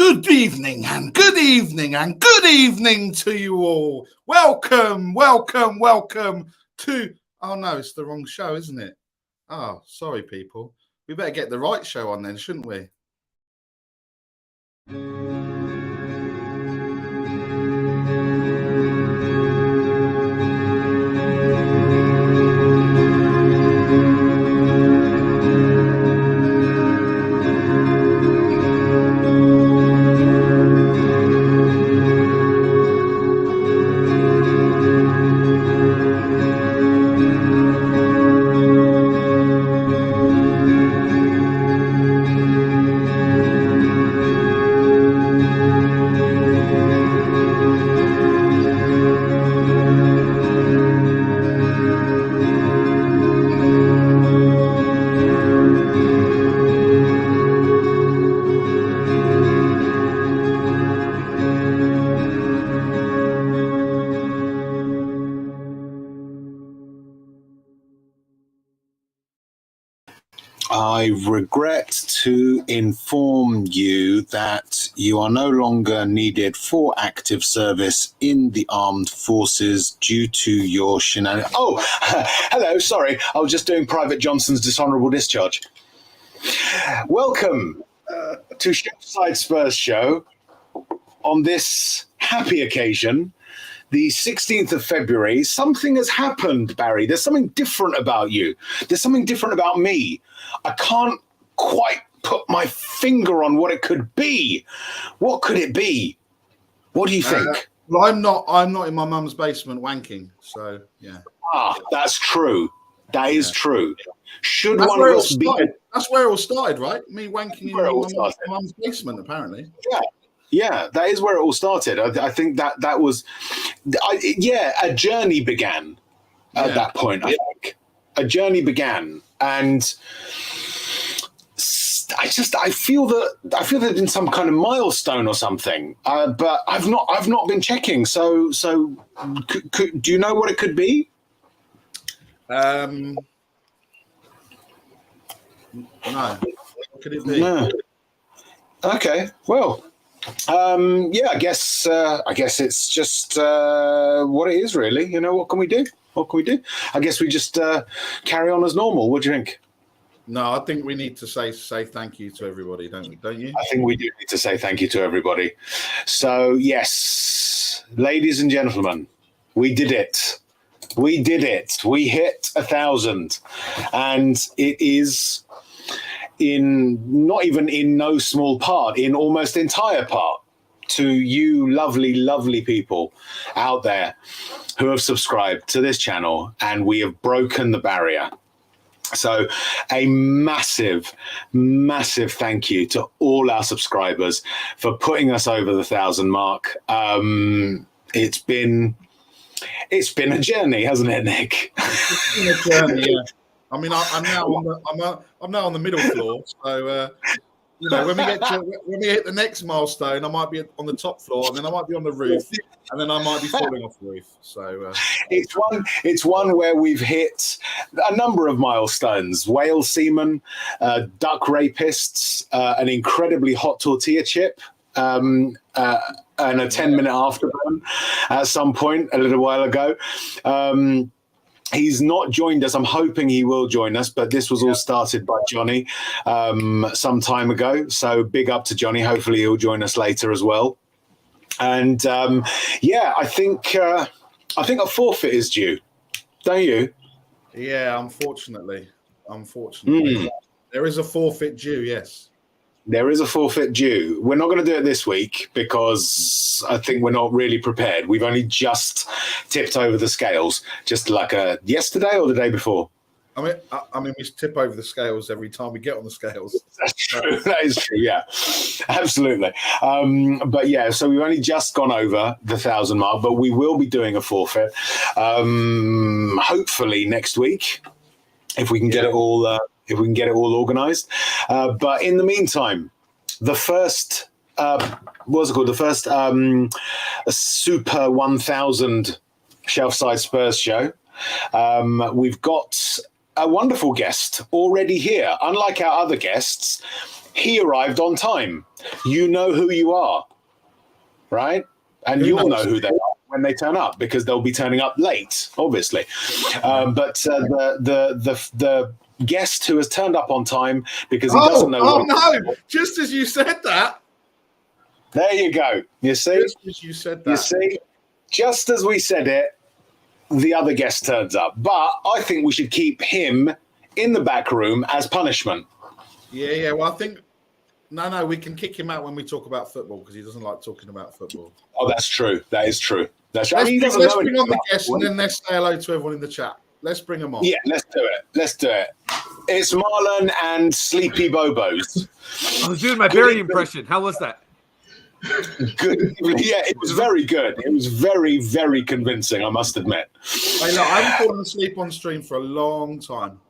Good evening and good evening and good evening to you all. Welcome to... Oh, no, it's the wrong show, isn't it? Oh, sorry, people. We better get the right show on then, shouldn't we? I regret to inform you that you are no longer needed for active service in the armed forces due to your shenanigans. Oh, hello, sorry. I was just doing Private Johnson's dishonourable discharge. Welcome to Chefside Spurs Show on this happy occasion. The 16th of February, something has happened, Barry. There's something different about you. There's something different about me. I can't quite put my finger on what it could be. What could it be? What do you think? Well, I'm not in my mum's basement wanking, so yeah. Ah, that's true. That is true. Should that's one of us be? That's where it all started, right? Me wanking in my mum's basement, apparently. Yeah. Yeah, that is where it all started. I think that was, a journey began at that point. I think a journey began, and I feel there's been some kind of milestone or something. But I've not been checking. So do you know what it could be? No. What could it be? No. Okay. Well. I guess it's just what it is, really. You know, what can we do? I guess we just carry on as normal. What do you think? No, I think we need to say thank you to everybody, don't you? I think we do need to say thank you to everybody. So, yes, ladies and gentlemen, we did it. We hit 1,000, and it is in no small part, in almost entire part, to you lovely people out there who have subscribed to this channel, and we have broken the barrier. So a massive thank you to all our subscribers for putting us over the 1,000 mark. It's been a journey, hasn't it, Nick? It's been a journey, yeah. I mean, I'm now on the middle floor, so when we hit the next milestone, I might be on the top floor, and then I might be on the roof, and then I might be falling off the roof. So it's one where we've hit a number of milestones: whale seamen, duck rapists, an incredibly hot tortilla chip. And a 10-minute afterburn at some point a little while ago. He's not joined us. I'm hoping he will join us, but this was all started by Johnny some time ago. So big up to Johnny. Hopefully he'll join us later as well. And I think a forfeit is due, don't you? Yeah, unfortunately, there is a forfeit due. Yes. There is a forfeit due. We're not going to do it this week because I think we're not really prepared. We've only just tipped over the scales, just like yesterday or the day before. I mean, we tip over the scales every time we get on the scales. That's true. That is true. Yeah, absolutely. So we've only just gone over the 1,000 mark, but we will be doing a forfeit. Hopefully next week, if we can get it all. If we can get it all organised. But in the meantime, the first, The first Super 1000 Shelfside Spurs show. We've got a wonderful guest already here. Unlike our other guests, he arrived on time. You know who you are, right? And you'll know who they are when they turn up, because they'll be turning up late, obviously. But the guest who has turned up on time because he doesn't know. Oh no! Just as you said that. There you go. You see? Just as you said that. You see? Just as we said it, the other guest turns up. But I think we should keep him in the back room as punishment. Yeah. Well, I think no, we can kick him out when we talk about football because he doesn't like talking about football. Oh, that's true. That is true. That's true. Let's bring on the guest and then let's say hello to everyone in the chat. Let's bring them on. Yeah, let's do it. It's Marlon and Sleepy Bobos. I was doing my Barry impression. How was that? Good. Yeah, it was very good. It was very, very convincing, I must admit. I haven't fallen asleep on stream for a long time.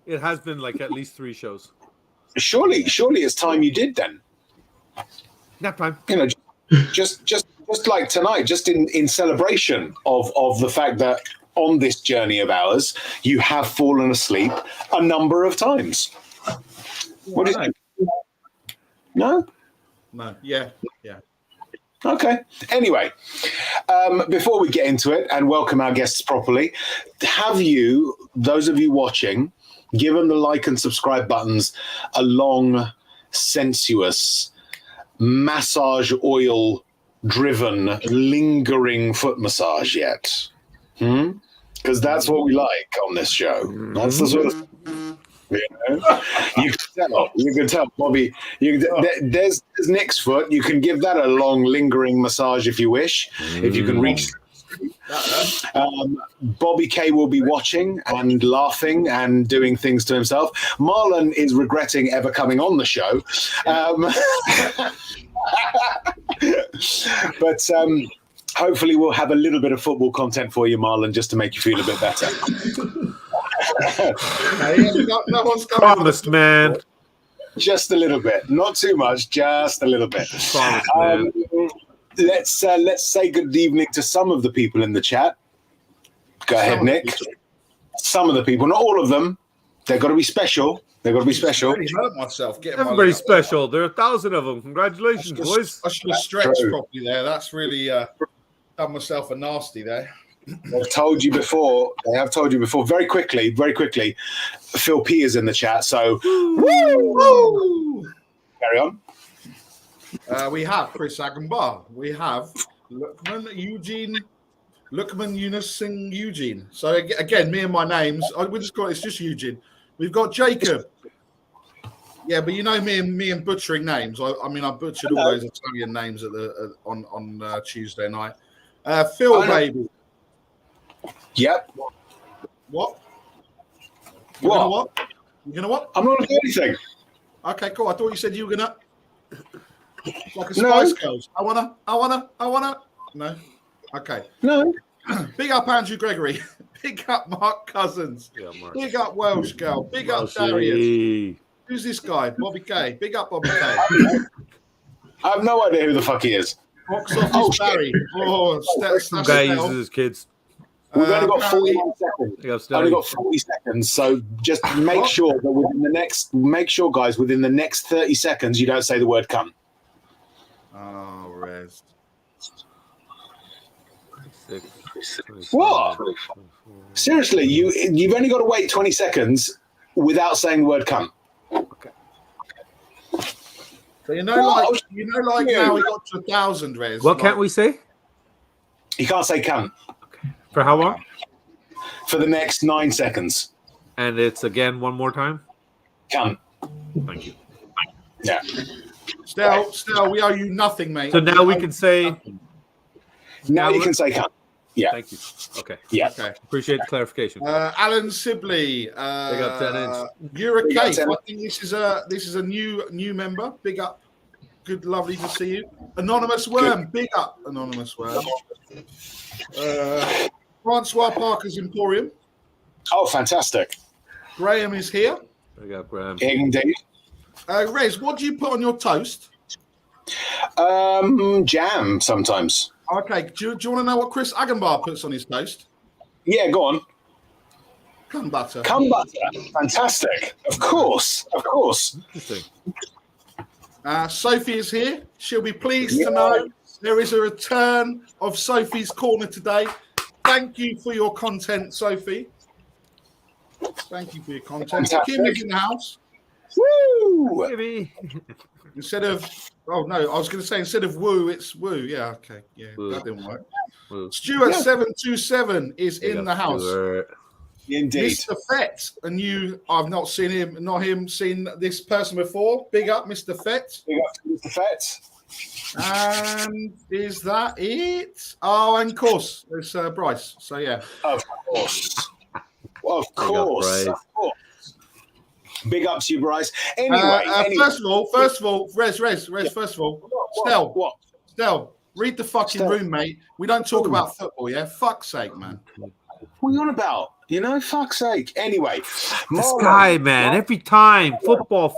It has been like at least 3 shows. Surely it's time you did then. Nap time. You know, just like tonight, just in celebration of the fact that on this journey of ours, you have fallen asleep a number of times. What is it? No? No. Yeah. Okay. Anyway, before we get into it and welcome our guests properly, have you, those of you watching, given the like and subscribe buttons a long, sensuous, massage oil driven, lingering foot massage yet? Because that's what we like on this show. That's the sort of, you can tell, Bobby. There's Nick's foot. You can give that a long, lingering massage if you wish, if you can reach. Bobby K will be watching and laughing and doing things to himself. Marlon is regretting ever coming on the show. But hopefully we'll have a little bit of football content for you, Marlon, just to make you feel a bit better. No one's Promised, man. Just a little bit, not too much, just a little bit. Promised, man. Let's say good evening to some of the people in the chat. Go ahead, Nick. Some of the people, not all of them. They've got to be special. They've got to be special. I really hurt myself. Everybody's special. There are 1,000 of them. Congratulations, boys. I should have stretched properly there. That's really done myself a nasty there. They've told you before. They have told you before. Very quickly. Phil P is in the chat. So, carry on. We have Chris Agambar. We have Lukman Yunus Singh Eugene. So again, me and my names. It's just Eugene. We've got Jacob. Yeah, but you know me and butchering names. I mean, I butchered all those Italian names on Tuesday night. Phil, baby. Yep. What? You gonna what? I'm not going to do anything. Okay, cool. I thought you said you were gonna. Like a Spice Girls. I wanna. No. Okay. No. Big up Andrew Gregory. Big up Mark Cousins. Yeah, Mark. Big up Welsh Girl. Big up Darius. Who's this guy? Bobby K. Big up Bobby K. I have no idea who the fuck he is. Box Office Barry. Some guy uses his kids. We've only got 41 seconds. Only got 40 seconds. So just make sure that guys, within the next 30 seconds, you don't say the word "cunt." Oh, Rez. What? Seriously, you've only got to wait 20 seconds without saying the word "cunt." Okay. So now we got to 1,000, Rez. What can't we say? You can't say "cunt." For how long? For the next 9 seconds. And it's again one more time? Cunt. Thank you. Yeah. Still, we owe you nothing, mate. So now we can say... Now you can say cunt. Yeah. Thank you. Okay. Yeah. Okay. Appreciate the clarification. Alan Sibley. Big up 10 inch. You're a case. I think this is a new member. Big up. Good, lovely to see you. Anonymous Worm. Big up, Anonymous Worm. Francois Parker's Emporium. Oh, fantastic. Graham is here. Big up, Graham. Indeed. Rez, what do you put on your toast? Jam sometimes. Okay. Do you want to know what Chris Agambar puts on his toast? Yeah, go on. Cum butter. Cum butter. Fantastic. Of course. Interesting. Sophie is here. She'll be pleased to know there is a return of Sophie's Corner today. Thank you for your content, Sophie. Thank you for your content. Fantastic. Kim is in the house. Woo! Maybe. Instead of, oh no, I was going to say instead of woo, it's woo. Yeah, okay. Yeah, Woo. that didn't work. Woo. Stuart727 is in the house. Indeed. Mr. Fett, and I've not seen him, seen this person before. Big up, Mr. Fett. Big up to Mr. Fett. And is that it? Oh, and of course, it's Bryce. So yeah. Of course. Big up to you, Bryce. Anyway, First of all, Rez, first of all, What? Stel, read the fucking room, mate. We don't talk about football, yeah? Fuck's sake, man. What are you on about? You know, fuck's sake. Anyway. This guy, man, every time. Football.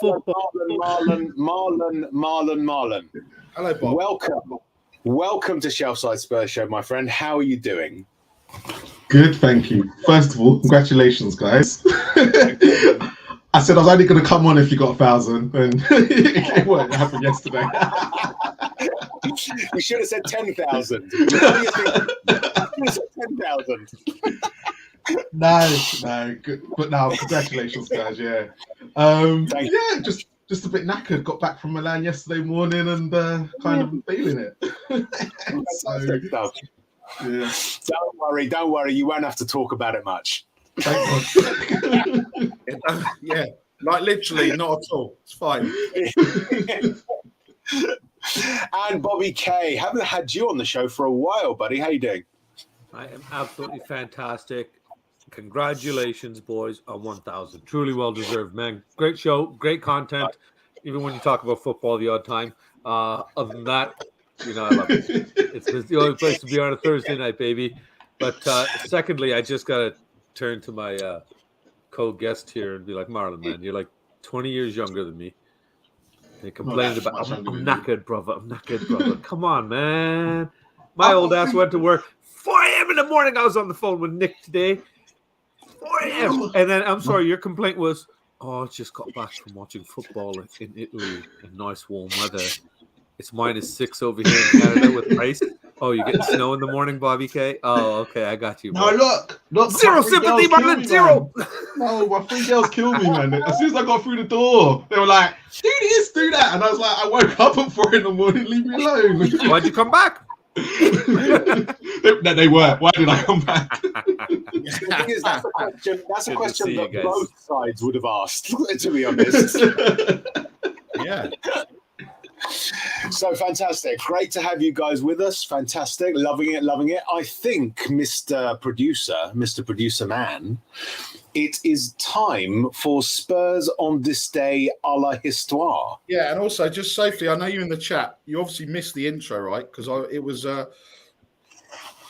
Marlon. Hello, Bob. Welcome to Shelfside Spurs Show, my friend. How are you doing? Good, thank you. First of all, congratulations, guys. I said I was only going to come on if you got 1,000, and it won't happen yesterday. You should have said 10,000. You should have said 10,000. No, good. But no, congratulations, guys. Yeah, just a bit knackered. Got back from Milan yesterday morning and kind of feeling it. So, yeah. Don't worry. You won't have to talk about it much. Thank God. Yeah, like literally not at all. It's fine. And Bobby K, haven't had you on the show for a while, buddy. How you doing? I am absolutely fantastic. Congratulations, boys, on 1,000. Truly well deserved, man. Great show, great content. Even when you talk about football the odd time. Other than that, I love it. It's the only place to be on a Thursday night, baby. But secondly, I just got to turn to my co-guest here and be like, Marlon, man, you're like 20 years younger than me. They complained about, I'm knackered, brother. Come on, man. My old ass went to work 4 a.m. in the morning. I was on the phone with Nick today. 4 a.m. And then, I'm sorry, your complaint was, I just got back from watching football in Italy in nice warm weather. It's -6 over here in Canada with ice. Oh, you're getting snow in the morning, Bobby K? Oh, okay, I got you. No, look. Zero sympathy, Marlon, zero. No, my 3 girls killed me, man. As soon as I got through the door, they were like, do this, do that. And I was like, I woke up at 4 a.m, leave me alone. Why'd you come back? They were. Why did I come back? The thing is, that's a question that both sides would have asked, to be honest. Yeah. So fantastic. Great to have you guys with us. Fantastic. Loving it. I think, Mr. Producer Man, it is time for Spurs on this day a la histoire. Yeah, and also, just Sophie, I know you're in the chat. You obviously missed the intro, right? Because it was,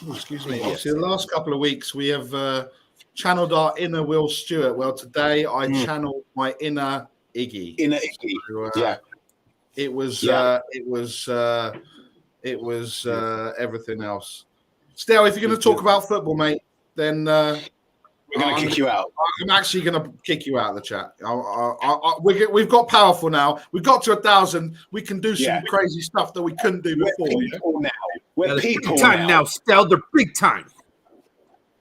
excuse me. Obviously, the last couple of weeks, we have channeled our inner Will Stewart. Well, today I channeled my inner Iggy. So, yeah. It was everything else. Still, if you're going to talk about football, mate, then we're going to kick you out. I'm actually going to kick you out of the chat. We've got powerful now. We've got to 1,000. We can do some crazy stuff that we couldn't do before. We're people time now, Stel. They're big time.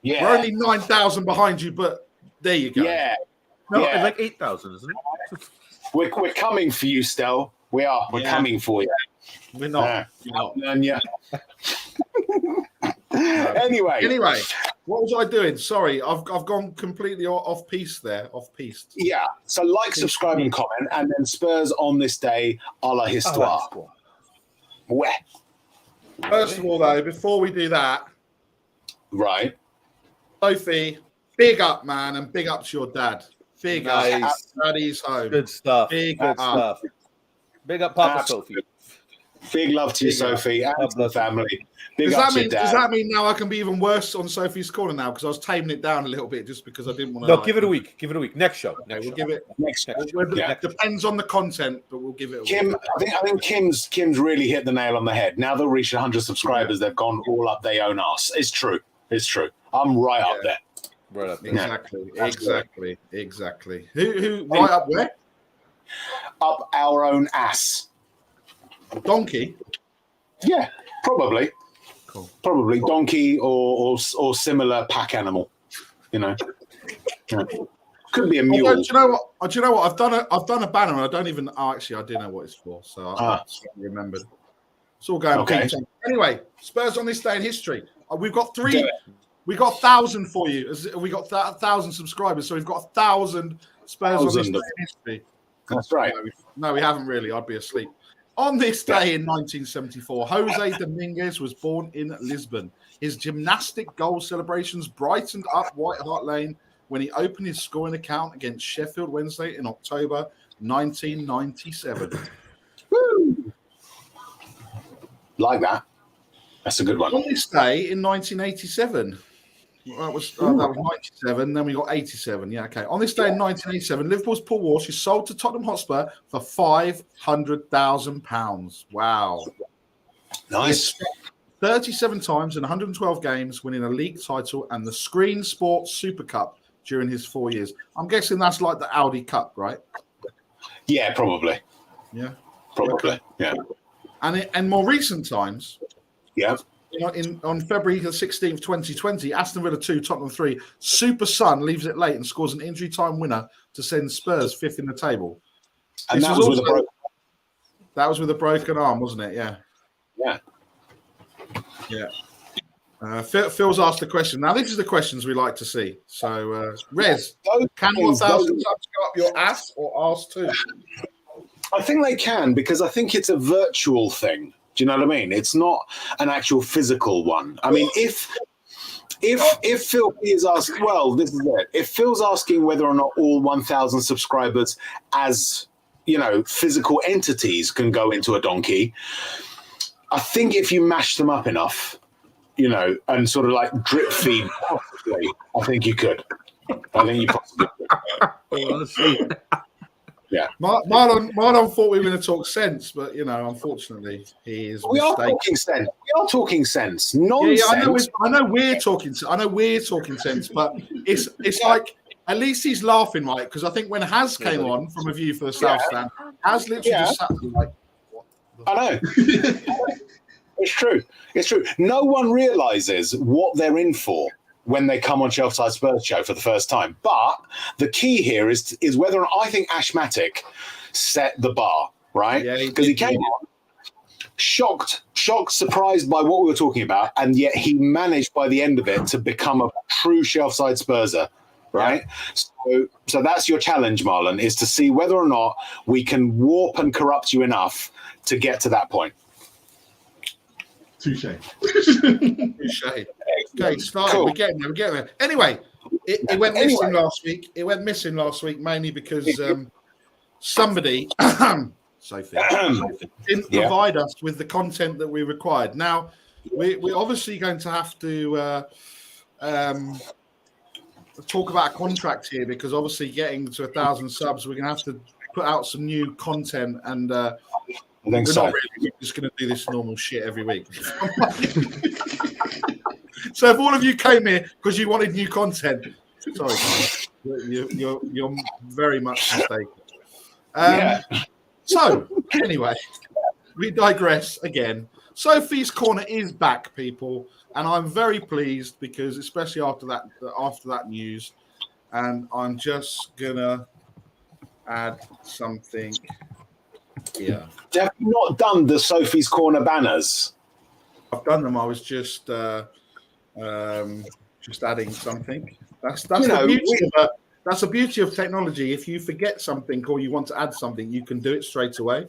Yeah. We're only 9,000 behind you, but there you go. Yeah. No, it's like 8,000, isn't it? We're coming for you, Stel. We are. We're coming for you. We're not. Anyway, what was I doing? Sorry, I've gone completely off piece there. Off piece. Yeah. So subscribe, and comment, and then Spurs on this day a la histoire. Where? First of all, though, before we do that, right, Sophie, big up, man, and big up to your dad. Big up, Daddy's home. Good stuff. Big Good stuff. Big up, Papa Sophie. Big love to you, Sophie, and to the family. Does that mean now I can be even worse on Sophie's Corner now? Because I was taming it down a little bit just because I didn't want to. No, give it a week. Give it a week. Next show. We'll give it next. Depends on the content, but we'll give it a week. I think Kim's really hit the nail on the head. Now they've reached 100 subscribers, they've gone all up their own arse. It's true. I'm right up there. Right up there. Exactly. Who right up where? Up our own ass. Donkey. Yeah, probably. Cool. Probably donkey or similar pack animal. You know, yeah. Could be a mule. Do you know what? I've done a banner, and I don't even. Oh, actually, I do know what it's for, so I remembered. It's all going. Okay. Anyway, Spurs on this day in history. We've got 1,000 for you. We got 1,000 subscribers, so we've got 1,000 Spurs on this day in history. That's right. No, we haven't really. I'd be asleep. On this day in 1974, Jose Dominguez was born in Lisbon. His gymnastic goal celebrations brightened up White Hart Lane when he opened his scoring account against Sheffield Wednesday in October 1997. Woo! Like that. That's a good one. On this day in 1987, that was 97. Then we got 87. Yeah, okay. On this day in 1987, Liverpool's Paul Walsh is sold to Tottenham Hotspur for £500,000. Wow, Nice. 37 times in 112 games, winning a league title and the Screen Sports Super Cup during his 4 years. I'm guessing that's like the Audi Cup, right? Yeah, probably. Yeah, probably. Okay. Yeah. And more recent times. Yeah. On February the 16th, 2020, Aston Villa 2, Tottenham 3, Super Son leaves it late and scores an injury time winner to send Spurs fifth in the table. And that was with a broken arm, wasn't it? Yeah. Yeah. Phil's asked a question. Now, this is the questions we like to see. So, Rez, can 1,000 subs go up your ass or arse too? I think they can, because I think it's a virtual thing. Do you know what I mean? It's not an actual physical one. I mean, if Phil is asking, well, this is it. If Phil's asking whether or not all 1,000 subscribers as, physical entities can go into a donkey, I think if you mash them up enough, and sort of like drip feed, possibly, I think you could. I think you possibly could. Yeah. Marlon thought we were going to talk sense, but unfortunately, he is. We are talking sense. We are talking sense. Nonsense. Yeah, I know we're talking sense, but it's like at least he's laughing, right? Because I think when Haz came on from A View for the South Stand, Haz literally just sat there like, what? I know. It's true. It's true. No one realizes what they're in for when they come on Shelfside Spurs show for the first time. But the key here is whether or not I think Ashmatic set the bar, right? Because he came on shocked, surprised by what we were talking about, and yet he managed by the end of it to become a true Shelfside Spurser, right? Yeah. So that's your challenge, Marlon, is to see whether or not we can warp and corrupt you enough to get to that point. Touche. Okay, started. Cool. We're getting there. Anyway, it went missing last week. It went missing last week mainly because somebody, Sophie, didn't provide us with the content that we required. Now, we're obviously going to have to talk about a contract here, because obviously getting to 1,000 subs, we're going to have to put out some new content, and we're not really just going to do this normal shit every week. So if all of you came here because you wanted new content, sorry, guys, you're very much mistaken. So anyway, we digress again. Sophie's Corner is back, people, and I'm very pleased, because especially after that news, and I'm just gonna add something here. Have you not done the Sophie's Corner banners? I've done them. I was just adding something. That's the beauty of technology. If you forget something or you want to add something, you can do it straight away.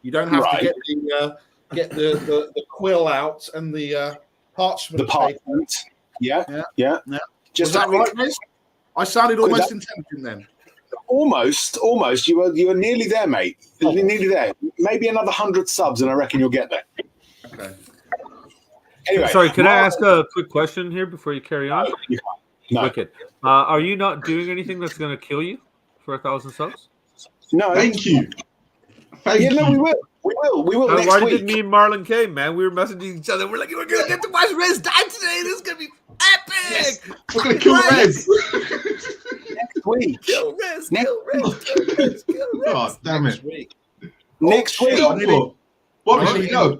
You don't have to get the quill out and the parchment. The parchment. Yeah. Just that right, Liz? I sounded almost intelligent then. Almost. You were nearly there, mate. Nearly there. Maybe another 100 subs, and I reckon you'll get there. Okay. Anyway, sorry, can I ask a quick question here before you carry on? No. Okay. Are you not doing anything that's going to kill you for 1,000 subs? No. Thank you. No, we will. We will next why week. did me and Marlon came, man? We were messaging each other. We're like, we're going to get to watch Rez die today. This is going to be Epic! We're gonna kill Rez. Next week. Kill Rez, kill Rez, kill Rez, kill Rez. Oh, damn Next it. week. Next week. Bobby, should we go?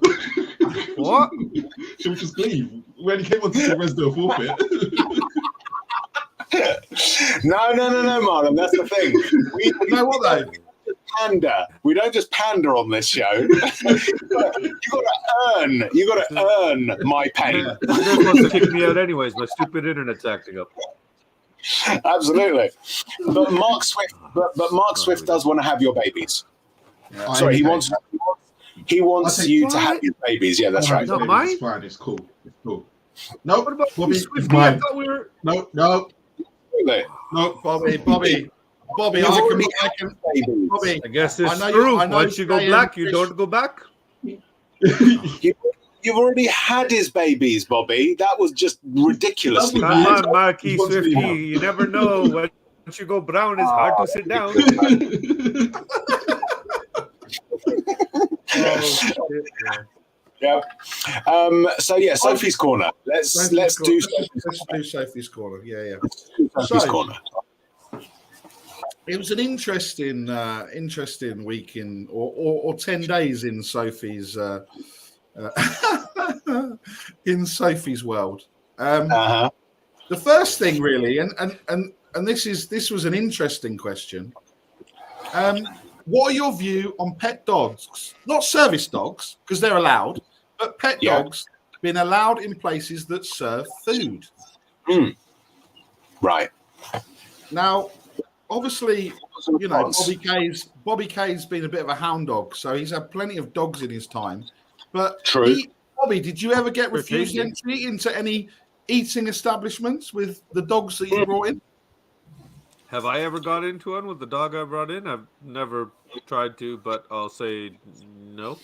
What? Should we just leave? We only came on to see Rez do a forfeit. No, Marlon. That's the thing. We know what though? pander. We don't just pander on this show. You got to earn my pain. They're supposed to kick me out anyways. My stupid internet's acting up. Absolutely. But Mark Swift does want to have your babies. Yeah. Sorry, he wants you to have your babies. Yeah, that's right. No, mine? It's fine. It's cool. It's cool. No, What about Bobby, Swifty? it's I mine. thought we were. No. Really? No, Bobby, You've already had babies. Bobby. I guess it's I know true. I know Once you go Jay black, and you Chris- don't go back. You've already had his babies, Bobby. That was just ridiculous. That Come was- on, Marquis What's the Swifty. email? You never know. Once you go brown, it's hard to sit down. Oh, shit, man. Yeah. Sophie's corner. Let's do Let's do Sophie's corner. Yeah. Sophie's So- corner. It was an interesting week or 10 days in Sophie's in Sophie's world. Uh-huh. The first thing, really, and this was an interesting question. What are your view on pet dogs? Not service dogs, because they're allowed, but pet dogs being allowed in places that serve food. Right. Now, obviously, you know, Bobby K's been a bit of a hound dog, so he's had plenty of dogs in his time. But True. Bobby, did you ever get refused tasty. entry into any eating establishments with the dogs that you brought in? Have I ever got into one with the dog I brought in? I've never tried to, but I'll say no.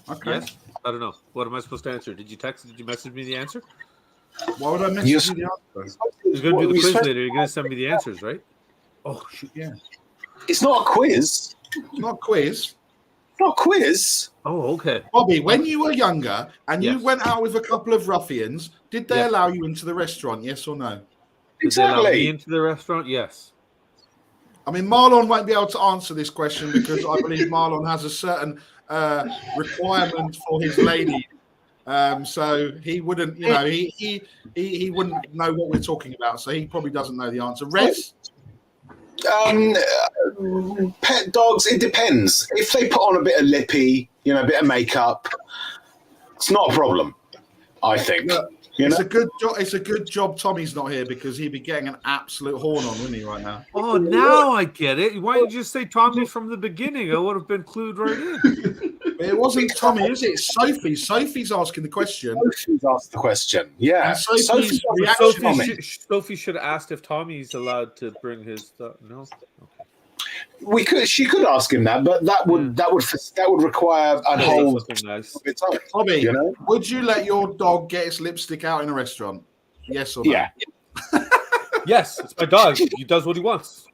Okay. Yes? I don't know. What am I supposed to answer? Did you message me the answer? Why would I message you the answer? You're going to do the quiz later. You're going to send me the answers, right? Oh, shoot. Yeah. It's not a quiz. Not a quiz. Not a quiz. Oh, okay. Bobby, when you were younger and you Yes. went out with a couple of ruffians, did they Yeah. allow you into the restaurant? Yes or no? Did they allow me Exactly. into the restaurant? Yes. I mean, Marlon won't be able to answer this question because I believe Marlon has a certain requirement for his lady. So he wouldn't, you know, he wouldn't know what we're talking about. So he probably doesn't know the answer. Rez? Pet dogs, it depends. If they put on a bit of lippy, you know, a bit of makeup, it's not a problem, I think. Look, You it's know? a good job. It's a good job Tommy's not here because he'd be getting an absolute horn on, wouldn't he, right now? Oh, now I get it. Why didn't you just say Tommy from the beginning? I would have been clued right in. It wasn't Tommy, is it? It's Sophie. Sophie's asking the question. Sophie's asked the question. Yeah. And Sophie's Sophie's reaction- Sophie should have asked if Tommy's allowed to bring his stuff. No. She could ask him that, but that would require a whole Something nice. of its own. Tommy, You know? would you let your dog get its lipstick out in a restaurant? Yes or no? Yeah. Yes, it's my dog. He does what he wants.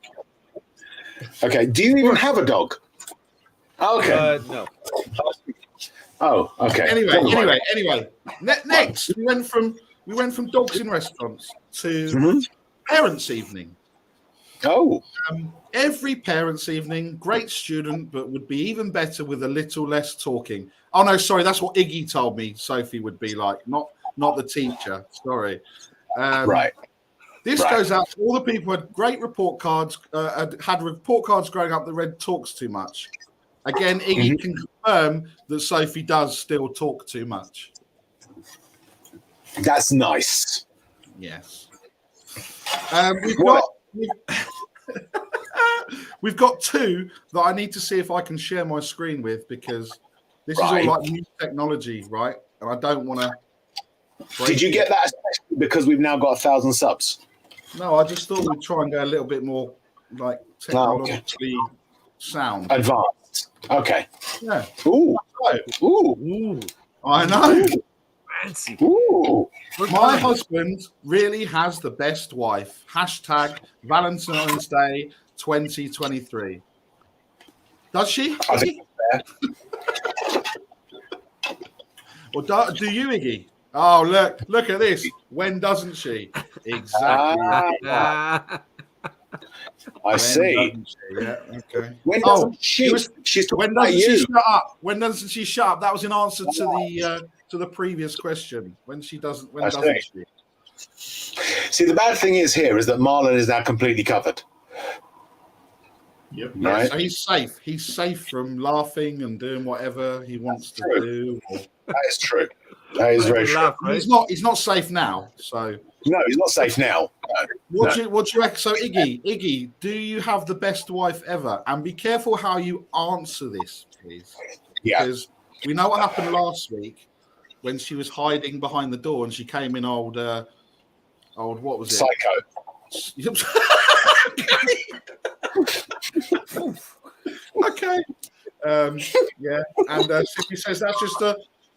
Okay. Do you even have a dog? Okay. No. Oh, okay. Anyway. Next, we went from dogs in restaurants to Mhm. parents' evening. Oh, Every parents' evening, great student, but would be even better with a little less talking. Oh no, sorry, that's what Iggy told me Sophie would be like, not the teacher. Sorry. right. This Right. goes out to all the people who had great report cards, had report cards growing up that read talks too much. Again, Iggy can confirm that Sophie does still talk too much. That's nice. Yes. We've got two that I need to see if I can share my screen with because this is all Right. like new technology, right? And I don't want to. Did you get that especially because we've now got 1,000 subs? No, I just thought we'd try and go a little bit more like technologically sound. Advanced. Okay. Yeah. Ooh. Ooh. Ooh, I know. fancy. Ooh. My husband really has the best wife. Hashtag Valentine's Day 2023. Does she? I think it's fair. Or do you, Iggy? Oh, look at this. When doesn't she? Exactly. I When see. doesn't she? Yeah, okay. When doesn't she? She's talking When about doesn't she you. shut up? When doesn't she shut up? That was in answer to the previous question. When doesn't she? See, the bad thing is that Marlon is now completely covered. Yep. Yeah, Right? so he's safe. He's safe from laughing and doing whatever he wants to do. That is true. That is very true. Laugh, right? He's not safe now. So No, he's not safe now. what do you reckon? So Iggy, do you have the best wife ever? And be careful how you answer this, please. Yeah. Because we know what happened last week when she was hiding behind the door and she came in old what was it? Psycho. Okay. Yeah. And Sippy says that's just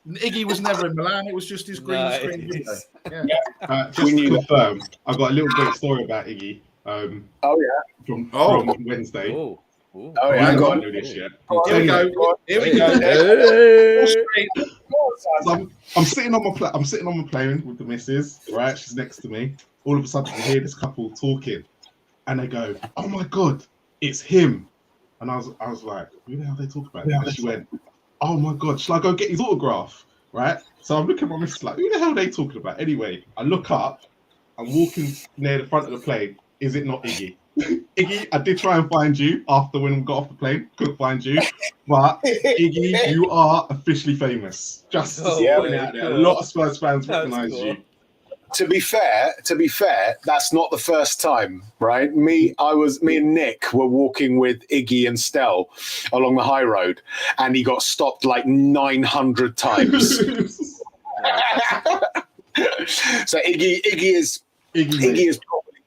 Iggy was never in Milan. It was just his green screen window. Yeah. Just to confirm, I've got a little great story about Iggy. From Wednesday. Oh, Oh yeah, I go don't on. know this yet. Here we go. Here we go. So I'm sitting on my plane with the missus, right? She's next to me. All of a sudden, I hear this couple talking, and they go, "Oh my god, it's him!" And I was like, "Who the hell are they talking about?" And she went, "Oh my god, shall I go get his autograph?" Right? So I'm looking at my missus like, "Who the hell are they talking about?" Anyway, I look up. I'm walking near the front of the plane. Is it not Iggy? Iggy, I did try and find you after when we got off the plane. Couldn't find you. But Iggy, you are officially famous. Just to put it out there. A lot of Spurs fans recognise you. To be fair, that's not the first time, right? Me and Nick were walking with Iggy and Stell along the high road, and he got stopped like 900 times. So Iggy is probably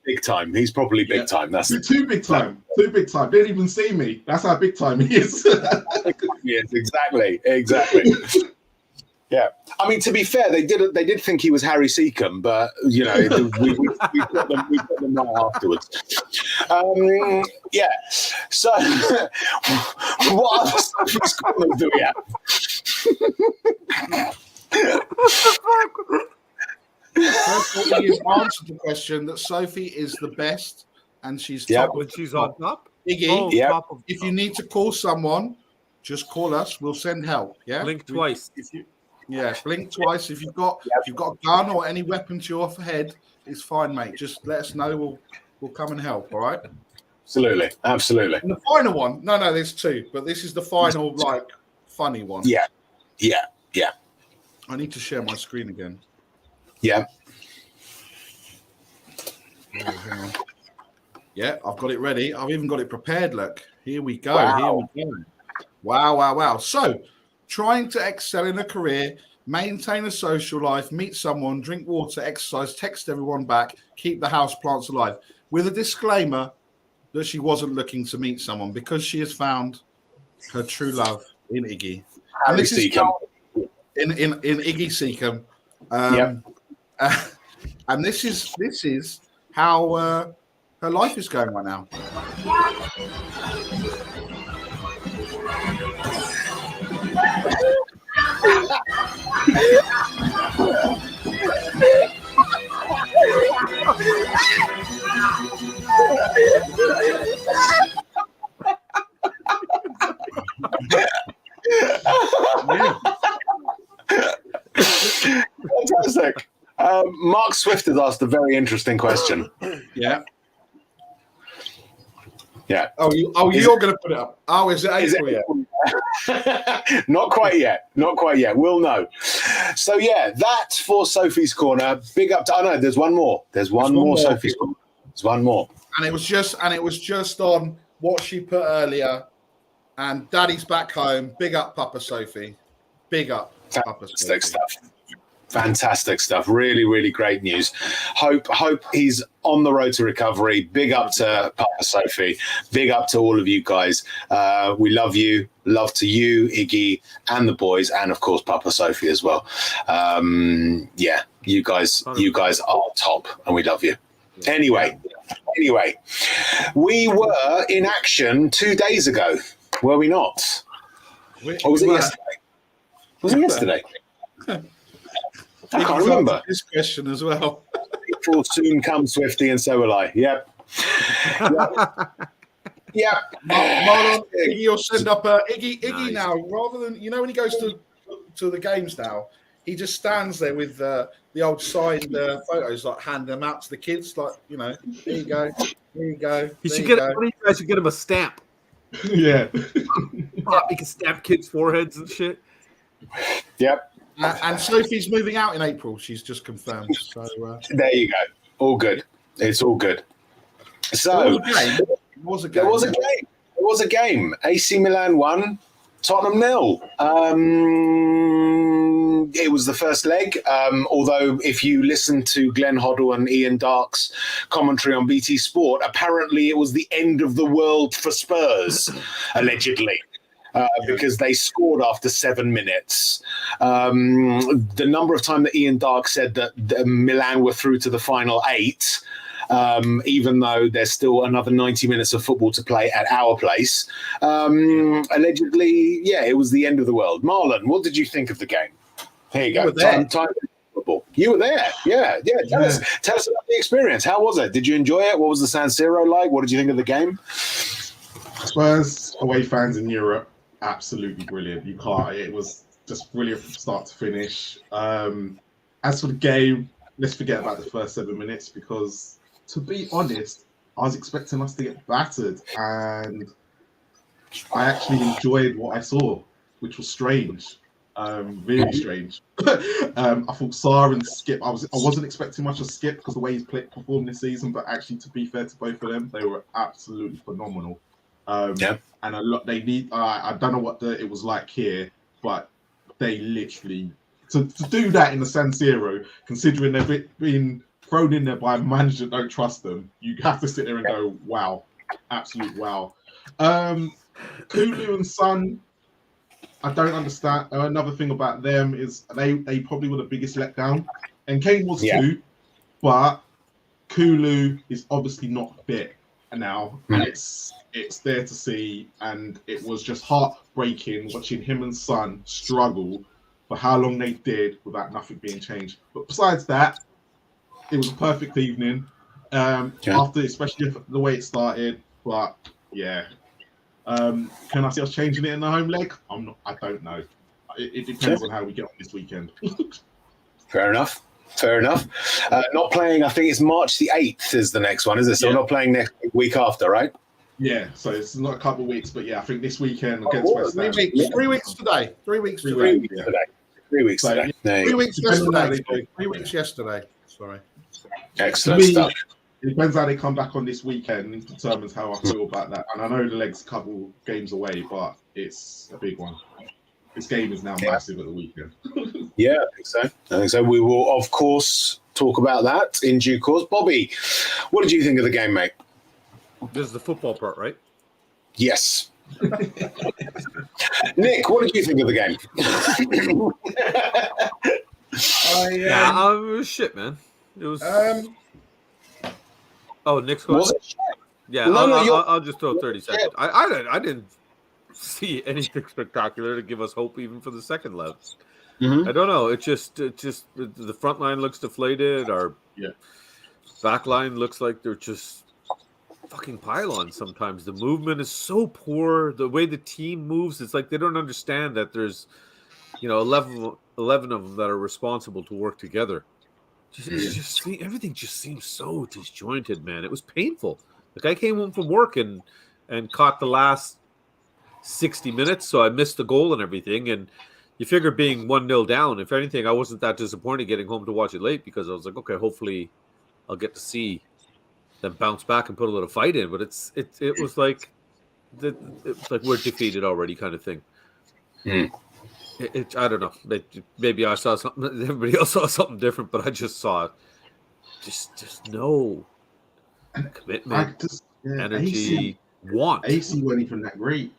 big time. He's probably big time. That's too big time. Too big time. They didn't even see me. That's how big time he is. Yes, exactly. Yeah, I mean, to be fair, they did think he was Harry Seacombe, but we got them right afterwards. Yeah. So, what other Sophie's Corner do we have? First of all, he has answered the question that Sophie is the best, and she's top. When she's on top. Iggy, Top of if you need to call someone, just call us. We'll send help. Yeah, blink twice. Blink twice. If you've got a gun or any weapon to your head, it's fine, mate. Just let us know. We'll come and help. All right. Absolutely. And the final one. No, there's two, but this is the final, like, funny one. Yeah. I need to share my screen again. Yeah. Oh, hang on. Yeah, I've got it ready. I've even got it prepared. Look, here we go. Wow. Wow. So, trying to excel in a career, maintain a social life, meet someone, drink water, exercise, text everyone back, keep the house plants alive. With a disclaimer that she wasn't looking to meet someone because she has found her true love in Iggy. And this is in Iggy Seacombe. And this is how her life is going right now. Fantastic. Mark Swift has asked a very interesting question. Yeah. Yeah. You're going to put it up. Oh, is it April yet? Not quite yet. We'll know. So yeah, that's for Sophie's Corner. Big up to. I know there's one more. There's one more Sophie's Corner. There's one more. And it was just on what she put earlier. And Daddy's back home. Big up, Papa Sophie. Big up, Papa Sophie. Fantastic stuff. Really, really great news. Hope he's on the road to recovery. Big up to Papa Sophie. Big up to all of you guys. We love you. Love to you, Iggy, and the boys, and of course Papa Sophie as well. Yeah, you guys are top, and we love you. Anyway, we were in action 2 days ago, were we not? Or was it yesterday? Was it yesterday? I can't remember. This question as well. It will soon come, Swifty, and so will I. Yep. Yep. Marlon, Iggy will send up Iggy Nice. now, rather than, when he goes to the games now, he just stands there with the old signed photos, like handing them out to the kids, like, here you go, here you go. He there should you get. go. One of you guys should get him a stamp. Yeah. He can stamp kids' foreheads and shit. Yep. And Sophie's moving out in April. She's just confirmed. So there you go. All good. It's all good. So it was a game. It was a game. AC Milan won, Tottenham 0. It was the first leg. Although if you listen to Glenn Hoddle and Ian Darke's commentary on BT Sport, apparently it was the end of the world for Spurs, allegedly. Because they scored after 7 minutes. The number of times that Ian Darke said that Milan were through to the final 8, even though there's still another 90 minutes of football to play at our place. Allegedly, it was the end of the world. Marlon, what did you think of the game? Here you go. Time for football. You were there. Yeah. Tell us about the experience. How was it? Did you enjoy it? What was the San Siro like? What did you think of the game? Spurs away fans in Europe, absolutely brilliant. You can't. It was just brilliant from start to finish. As for the game, let's forget about the first 7 minutes because, to be honest, I was expecting us to get battered, and I actually enjoyed what I saw, which was strange, really strange. I thought Sarr and Skip. I wasn't expecting much of Skip because the way he's performed this season, but actually, to be fair to both of them, they were absolutely phenomenal. And they need. I don't know what it was like here, but they literally to do that in the San Siro, considering they've been thrown in there by a manager that don't trust them, you have to sit there and go, "Wow, absolute wow." Kulu and Son, I don't understand. Another thing about them is they probably were the biggest letdown, and Kane was too, but Kulu is obviously not fit now, and it's there to see, and it was just heartbreaking watching him and Son struggle for how long they did without nothing being changed. But besides that, it was a perfect evening. After, especially the way it started, but can I see us changing it in the home leg? I don't know. It depends on how we get on this weekend. Fair enough. Not playing. I think it's March the 8th is the next one, is it? So we're not playing next week after, right? Yeah, so it's not a couple of weeks, but I think this weekend against West Ham. 3 weeks today. 3 weeks today. 3 weeks today. 3 weeks today. 3 weeks yesterday. 3 weeks yesterday. Sorry. Excellent stuff. It depends how they come back on this weekend. It determines how I feel about that. And I know the leg's a couple games away, but it's a big one. This game is now massive at the weekend. I think so. We will, of course, talk about that in due course. Bobby, what did you think of the game, mate? This is the football part, right? Yes. Nick, what did you think of the game? It was shit, man. It was. Nick's question. Was it shit? Yeah, No, I'll just throw 30 seconds. I didn't see anything spectacular to give us hope even for the second leg. I don't know. It just the front line looks deflated. Our back line looks like they're just fucking pylons sometimes. The movement is so poor. The way the team moves, it's like they don't understand that there's 11 of them that are responsible to work together. Everything just seems so disjointed, man. It was painful. Like I came home from work and caught the last 60 minutes, so I missed the goal and everything. And you figure being 1-0 down, if anything, I wasn't that disappointed getting home to watch it late because I was like, okay, hopefully I'll get to see them bounce back and put a little fight in. But it was like we're defeated already kind of thing. I don't know. Maybe I saw something. Everybody else saw something different, but I just saw just no commitment, energy, want. AC weren't even that great.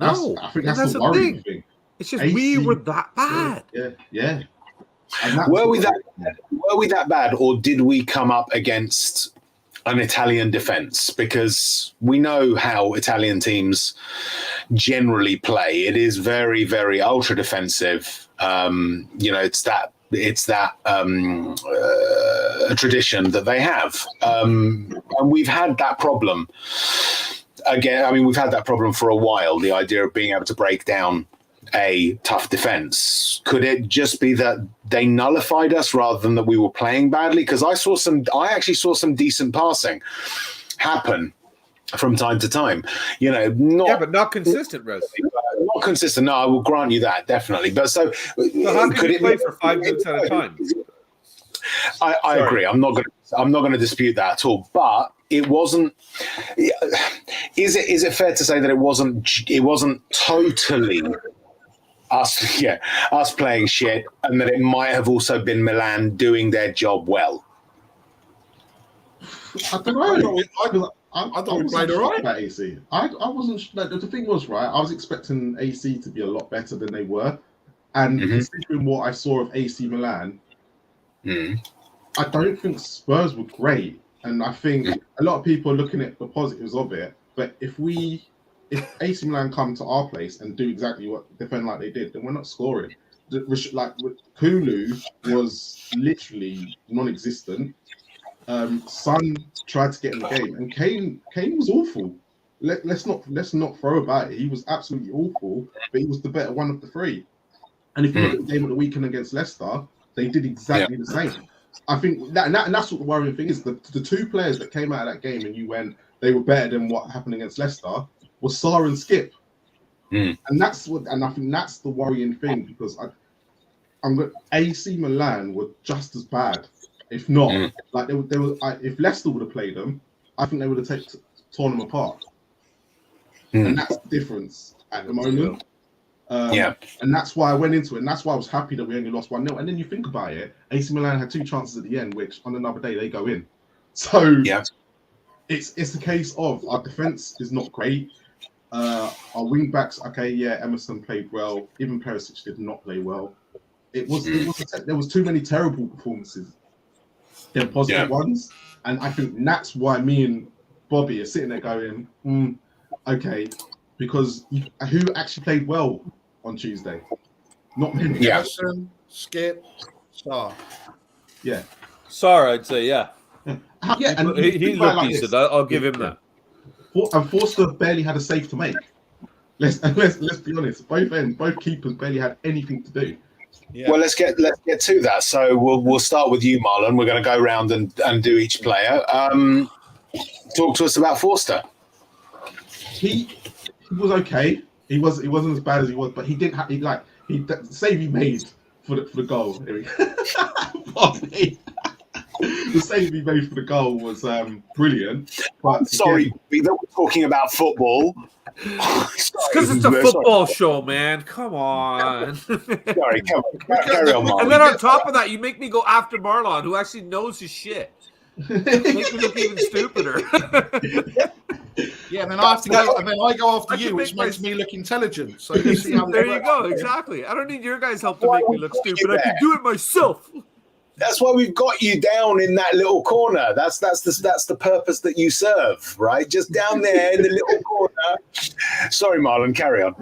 I think that's the worrying thing. It's just AC, we were that bad. Yeah. Were we that bad, or did we come up against an Italian defense? Because we know how Italian teams generally play. It is very, very ultra defensive. It's that it's that tradition that they have, and we've had that problem. Again, I mean, we've had that problem for a while. The idea of being able to break down a tough defense. Could it just be that they nullified us rather than that we were playing badly? Because I actually saw some decent passing happen from time to time. You know, but not consistent, Rez. Not consistent. No, I will grant you that, definitely. But so how could you play for 5 minutes at a time? I agree. I'm not going to dispute that at all. But it wasn't. Is it fair to say that it wasn't totally us playing shit, and that it might have also been Milan doing their job well? I don't know. I thought we played all right. About AC. I wasn't. Like, the thing was, right, I was expecting AC to be a lot better than they were, and considering what I saw of AC Milan, I don't think Spurs were great, and I think a lot of people are looking at the positives of it. But if AC Milan come to our place and do exactly what defend like they did, then we're not scoring. Like Kulu was literally non-existent. Son tried to get in the game, and Kane was awful. Let's not throw about it. He was absolutely awful, but he was the better one of the three. And if you look at the game of the weekend against Leicester, they did exactly the same. I think that and that's what the worrying thing is. The two players that came out of that game and you went, they were better than what happened against Leicester, was Sarr and Skip. And I think that's the worrying thing, because AC Milan were just as bad. If not, like they were, if Leicester would have played them, I think they would have torn them apart. And that's the difference at the moment. And that's why I went into it, and that's why I was happy that we only lost 1-0. And then you think about it, AC Milan had 2 chances at the end, which on another day they go in. So it's the case of our defense is not great. Our wing backs, Emerson played well. Even Perisic did not play well. There was too many terrible performances. They're positive ones, and I think that's why me and Bobby are sitting there going, okay, because who actually played well on Tuesday? Not many. Emerson, Skip, Sarr. Yeah, Sarr, I'd say, and he looked decent. I'll give him that. And Forster barely had a save to make. Let's be honest. Both keepers barely had anything to do. Yeah. Well, let's get to that. So we'll start with you, Marlon. We're going to go around and do each player. Talk to us about Forster. He was okay. He wasn't as bad as he was, but he didn't have the save he made for the goal. The save he made for the goal was brilliant. But sorry, we were talking about football. Because it's a football show, man. Come on. Sorry, carry on, Marlon. And then on top of that, you make me go after Marlon, who actually knows his shit. Makes me look even stupider. Yeah, and then I have to go, and then I go after you, which makes me look intelligent. So you see how there you go, exactly. I don't need your guys' help to make me look stupid. I can do it myself. That's why we've got you down in that little corner. That's the purpose that you serve, right? Just down there in the little corner. Sorry, Marlon, carry on.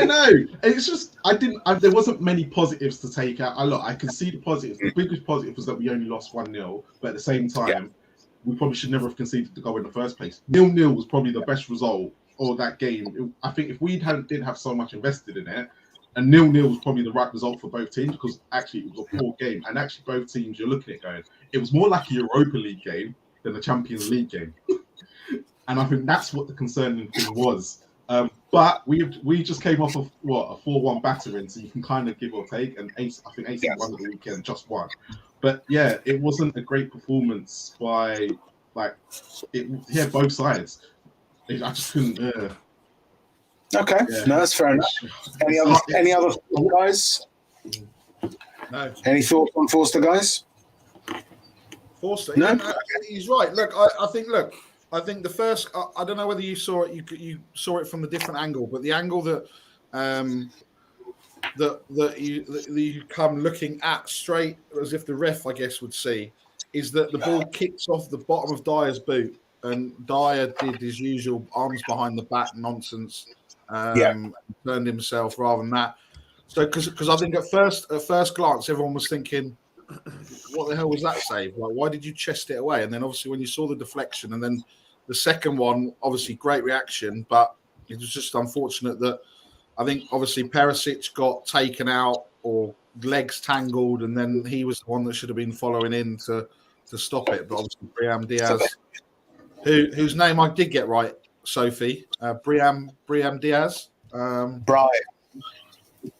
No. It's just there wasn't many positives to take out. I can see the positives. The biggest positive was that we only lost 1-0, but at the same time, we probably should never have conceded the goal in the first place. 0-0 was probably the best result of that game. I think if we didn't have so much invested in it, and 0-0 was probably the right result for both teams, because actually it was a poor game. And actually both teams, you're looking at going, it was more like a Europa League game than a Champions League game. And I think that's what the concerning thing was. But we just came off of a 4-1 battering, so you can kind of give or take. And I think AC won the weekend, just won. But yeah, it wasn't a great performance by both sides. I just couldn't. Okay, no, that's fair enough. Any other guys? No. Any thoughts on Forster, guys? Forster, no, he's right. Look, I think the first. I don't know whether you saw it. You saw it from a different angle, but the angle that you come looking at straight, as if the ref, I guess, would see, is that the ball kicks off the bottom of Dyer's boot, and Dyer did his usual arms behind the back nonsense. Turned himself rather than that. So because I think at first glance everyone was thinking, what the hell was that save? Like, why did you chest it away? And then obviously when you saw the deflection, and then the second one, obviously great reaction, but it was just unfortunate that I think obviously Perisic got taken out or legs tangled, and then he was the one that should have been following in to stop it. But obviously Briam Diaz, whose name I did get right, Sophie, Briam Diaz. Brian.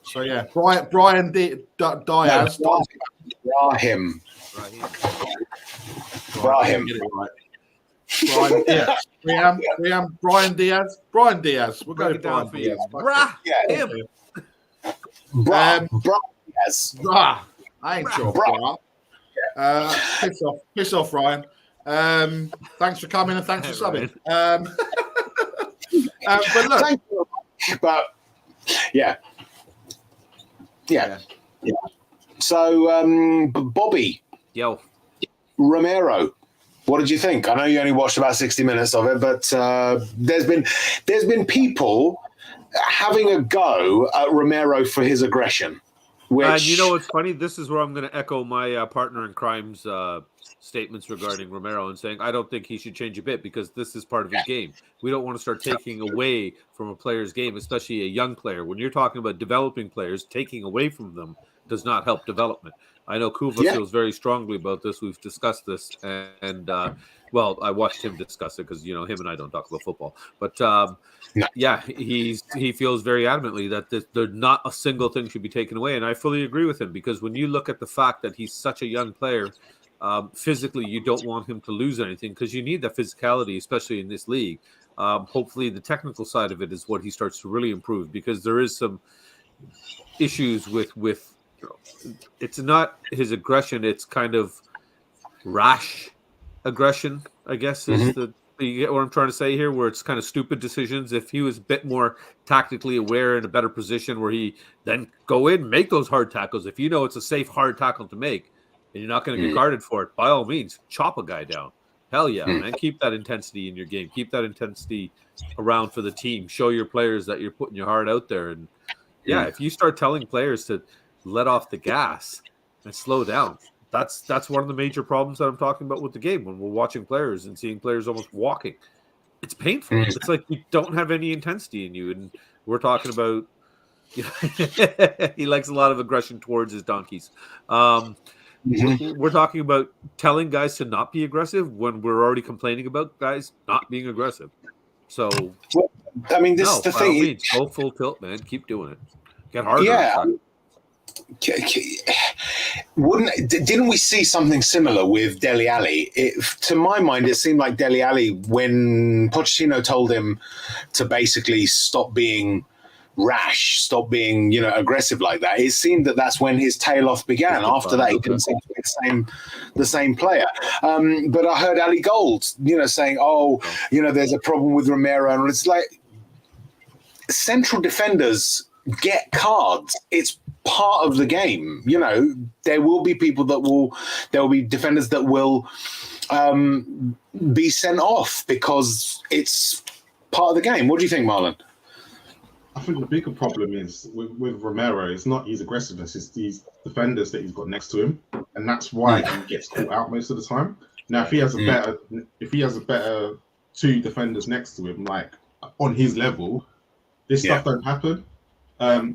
So yeah, Brian Diaz. Brahim. Brahim. Get it right. Brian Diaz. Brian Diaz. Brian Diaz. We'll go with Brian Diaz. Him. Diaz. I ain't sure. Piss off, Ryan. Thanks for coming and thanks for subbing. But look, Thank you. But yeah. So, Bobby. Yo. Romero. What did you think? I know you only watched about 60 minutes of it, but there's been people having a go at Romero for his aggression. Which You know what's funny? This is where I'm going to echo my partner in crime's statements regarding Romero and saying I don't think he should change a bit because this is part of his game. We don't want to start taking away from a player's game, especially a young player. When you're talking about developing players, taking away from them does not help development. I know Kuva feels very strongly about this. We've discussed this, and well, I watched him discuss it because him and I don't talk about football. But he feels very adamantly that not a single thing should be taken away, and I fully agree with him because when you look at the fact that he's such a young player, physically you don't want him to lose anything because you need that physicality, especially in this league. Hopefully, the technical side of it is what he starts to really improve because there is some issues with. It's not his aggression; it's kind of rash aggression, I guess. Is you get what I'm trying to say here? Where it's kind of stupid decisions. If he was a bit more tactically aware in a better position, where he then go in, make those hard tackles. If you know it's a safe hard tackle to make, and you're not going to get guarded for it, by all means, chop a guy down. Hell yeah, man! Keep that intensity in your game. Keep that intensity around for the team. Show your players that you're putting your heart out there. And if you start telling players to let off the gas and slow down. That's one of the major problems that I'm talking about with the game when we're watching players and seeing players almost walking. It's painful. It's like you don't have any intensity in you. And we're talking about he likes a lot of aggression towards his donkeys. We're talking about telling guys to not be aggressive when we're already complaining about guys not being aggressive. So, I mean, this is the thing. Go full tilt, man. Keep doing it. Get harder. Yeah. Didn't we see something similar with Dele Alli? To my mind, it seemed like Dele Alli, when Pochettino told him to basically stop being rash, stop being aggressive like that, it seemed that that's when his tail off began. After that, he didn't seem to be the same player. But I heard Ali Gold, saying, there's a problem with Romero, and it's like central defenders get cards. It's part of the game. There will be people there will be defenders that will be sent off because it's part of the game. What do you think, Marlon? I think the bigger problem is with Romero, it's not his aggressiveness, it's these defenders that he's got next to him, and that's why he gets caught out most of the time. Now, if he has a better two defenders next to him, like on his level, this stuff don't happen.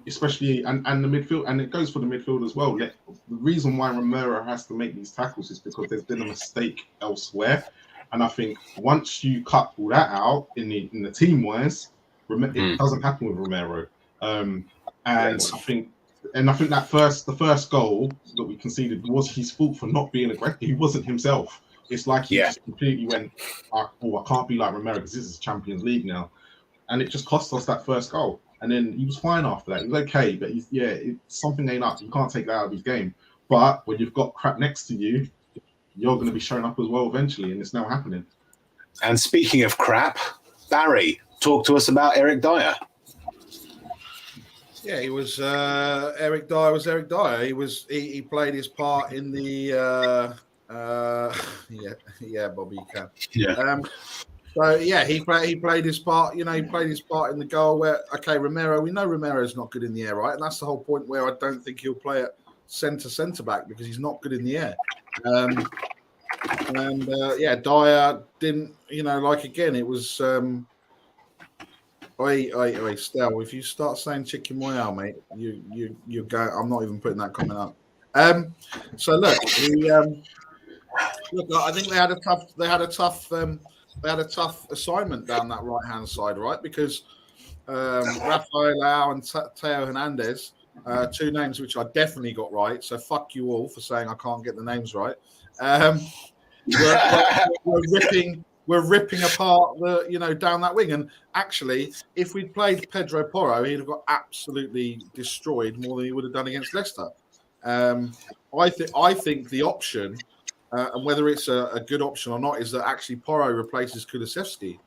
Especially and the midfield, and it goes for the midfield as well. The reason why Romero has to make these tackles is because there's been a mistake elsewhere, and I think once you cut all that out in the team wise, it doesn't happen with Romero. And I think that the first goal that we conceded was his fault for not being aggressive. He wasn't himself. It's like he just completely went, I can't be like Romero because this is Champions League now, and it just cost us that first goal. And then he was fine after that. He was okay, but something ain't up. You can't take that out of his game. But when you've got crap next to you, you're going to be showing up as well eventually, and it's now happening. And speaking of crap, Barry, talk to us about Eric Dyer. Yeah, he was Eric Dyer was Eric Dyer. He played his part in the Bobby, you can. So yeah, he played his part. You know, he played his part in the goal. Where Romero, we know Romero's not good in the air, right? And that's the whole point. Where I don't think he'll play at centre back because he's not good in the air. Dyer didn't. You know, like again, it was. Oi, Stel, if you start saying chicken royale, mate, you go. I'm not even putting that comment up. So look, I think they had a tough assignment down that right hand side, right? Because Rafael Leao and Teo Hernandez, two names which I definitely got right. So fuck you all for saying I can't get the names right. We're ripping apart down that wing. And actually, if we'd played Pedro Porro, he'd have got absolutely destroyed more than he would have done against Leicester. I think the option, and whether it's a good option or not, is that actually Porro replaces Kulusevski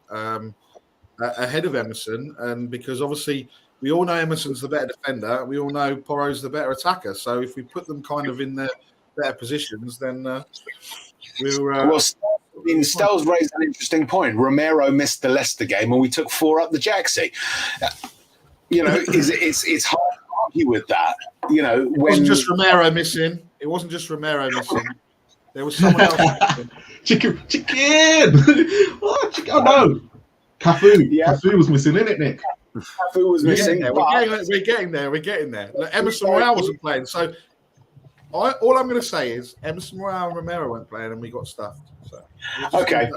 ahead of Emerson, and because obviously we all know Emerson's the better defender, we all know Porro's the better attacker. So if we put them kind of in their better positions, then Stell's raised an interesting point. Romero missed the Leicester game, and we took 4 up the Jacksy. You know, it's hard to argue with that. You know, when it wasn't just Romero missing. It wasn't just Romero missing. There was someone else missing. Chicken! Oh no! Cafu. Yeah. Cafu was missing, isn't it, Nick? Cafu was missing. We're getting there. Look, Emerson Royale wasn't playing. So all I'm going to say is Emerson Royale and Romero weren't playing, and we got stuffed. So okay.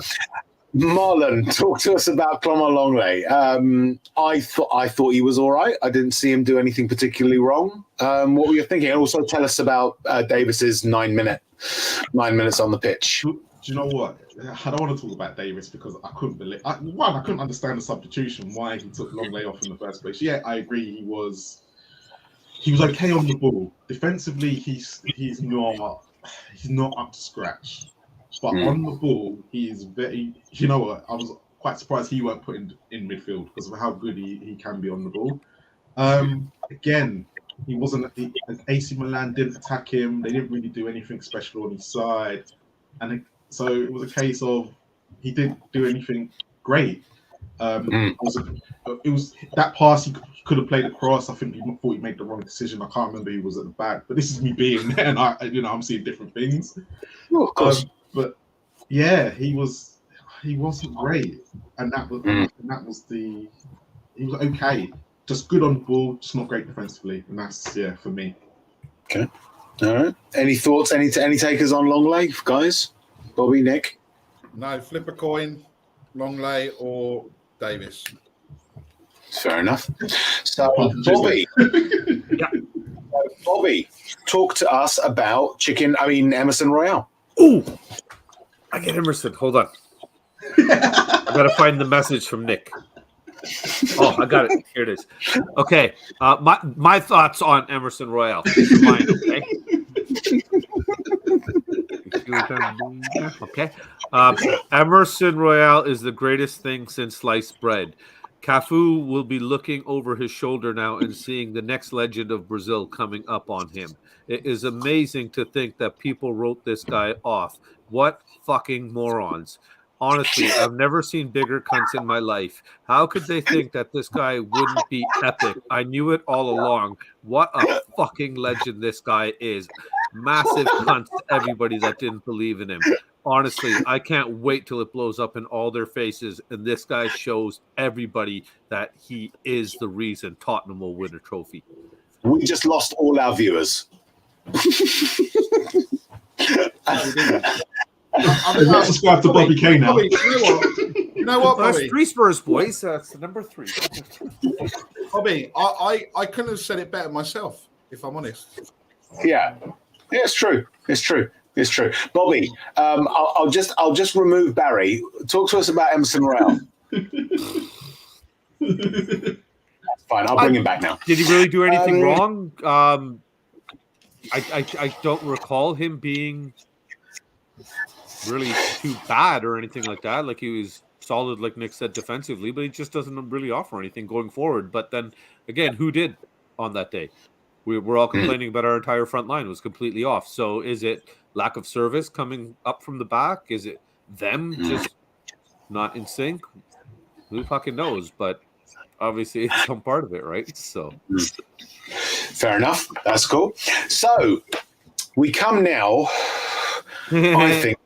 Marlon, talk to us about Clement Longley. I thought he was all right. I didn't see him do anything particularly wrong. What were you thinking? And also tell us about Davis's 9 minutes on the pitch. Do you know what? I don't want to talk about Davis because I couldn't believe. I couldn't understand the substitution. Why he took Longley off in the first place? Yeah, I agree. He was okay on the ball. Defensively, he's not up to scratch. But on the ball, he is very. You know what? I was quite surprised he weren't put in midfield because of how good he can be on the ball. Again, he wasn't. AC Milan didn't attack him. They didn't really do anything special on his side, and so it was a case of he didn't do anything great. It was that pass he could have played across. I think he thought he made the wrong decision. I can't remember who was at the back, but this is me being there, and I'm seeing different things. Oh, of course. But yeah, he wasn't great, and he was okay, just good on the ball, just not great defensively, and that's for me. Okay, all right. Any thoughts? Any takers on Longley, guys? Bobby, Nick? No, flip a coin, Longley or Davis. Fair enough. So, Bobby, Bobby, talk to us about Emerson Royale. Ooh, I get Emerson. Hold on. I gotta find the message from Nick. Oh, I got it. Here it is. Okay. My thoughts on Emerson Royale. Mine, okay. Okay. Emerson Royale is the greatest thing since sliced bread. Cafu will be looking over his shoulder now and seeing the next legend of Brazil coming up on him. It is amazing to think that people wrote this guy off. What fucking morons. Honestly, I've never seen bigger cunts in my life. How could they think that this guy wouldn't be epic? I knew it all along. What a fucking legend this guy is. Massive cunts to everybody that didn't believe in him. Honestly, I can't wait till it blows up in all their faces and this guy shows everybody that he is the reason Tottenham will win a trophy. We just lost all our viewers. I'm not subscribed to Bobby K now. You know what, Bobby? That's 3 Spurs, boys. That's number 3. Bobby, I couldn't have said it better myself, if I'm honest. Yeah, it's true. Bobby, I'll just remove Barry. Talk to us about Emerson Royale. That's fine. I'll bring him back now. Did he really do anything wrong? I don't recall him being really too bad or anything like that. Like he was solid, like Nick said, defensively, but he just doesn't really offer anything going forward. But then again, who did on that day? We're all complaining about our entire front line was completely off. So is it lack of service coming up from the back? Is it them just not in sync? Who fucking knows? But obviously, it's some part of it, right? So, fair enough. That's cool. So we come now, I think,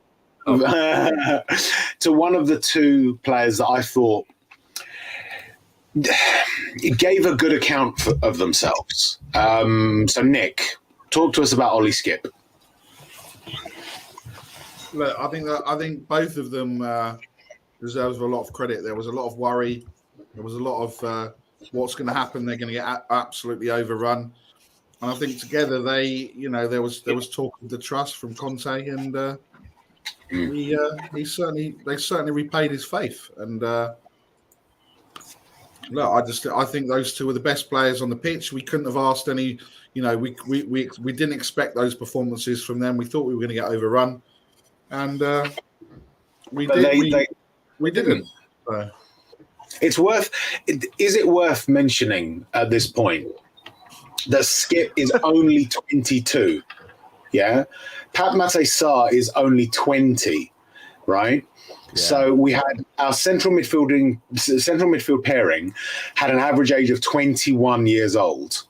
to one of the two players that I thought gave a good account of themselves. So, Nick, talk to us about Ollie Skip. Look, I think both of them deserves a lot of credit. There was a lot of worry. There was a lot of what's going to happen. They're going to get absolutely overrun. And I think together they, there was talk of the trust from Conte, and they certainly repaid his faith. And look, I think those two are the best players on the pitch. We couldn't have asked any. We didn't expect those performances from them. We thought we were going to get overrun, and we didn't. Is it worth mentioning at this point that Skip is only 22? Yeah, Pat Mate Sarr is only 20, right? Yeah. So we had our central midfield pairing had an average age of 21 years old,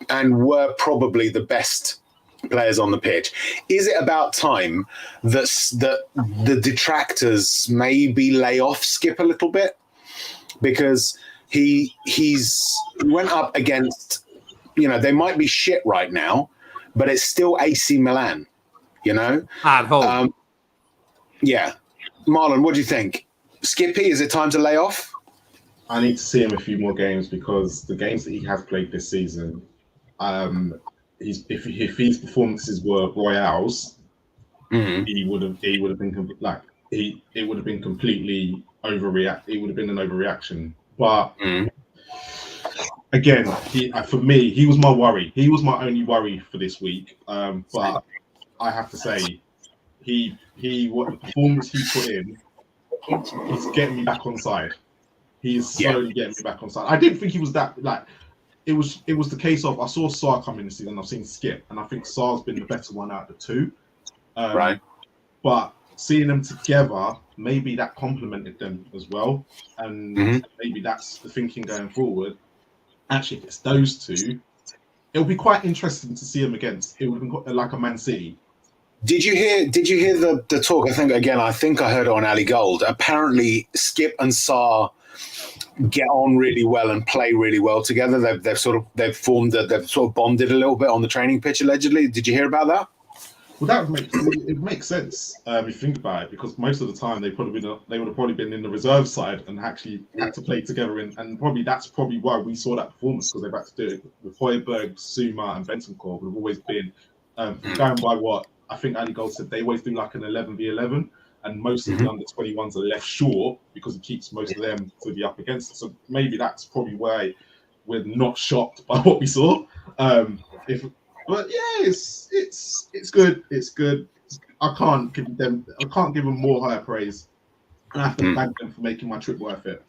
and were probably the best players on the pitch. Is it about time that the detractors maybe lay off Skip a little bit, because he's went up against, they might be shit right now, but it's still AC Milan, at home. Yeah, Marlon, what do you think? Skippy, is it time to lay off? I need to see him a few more games, because the games that he has played this season, if his performances were royales, he would have been it would have been completely overreact. It would have been an overreaction. But again, for me, he was my worry. He was my only worry for this week. But I have to say, what the performance he put in, he's getting me back on side. He's slowly getting me back on side. I didn't think he was that It was the case of, I saw Sarr come in this season, I've seen Skip, and I think Sarr's been the better one out of the two. Right. But seeing them together, maybe that complemented them as well. And maybe that's the thinking going forward. Actually, if it's those two, it'll be quite interesting to see them against. It would have been like a Man City. Did you hear the talk? I think I heard it on Ali Gold. Apparently, Skip and Sarr get on really well and play really well together. They've sort of bonded a little bit on the training pitch, allegedly. Did you hear about that? Well, it makes sense if you think about it, because most of the time they would have probably been in the reserve side and actually had to play together, and probably that's probably why we saw that performance, because they've had to do it with Højbjerg, Suma, and Bentancur. Would have always been going by what I think Ali Gold said. They always do like an 11v11, and most of the under 21s are left short because it keeps most of them to be up against it. So maybe that's probably why we're not shocked by what we saw. But yeah, it's good. It's good. I can't give them more higher praise. And I have to thank them for making my trip worth it.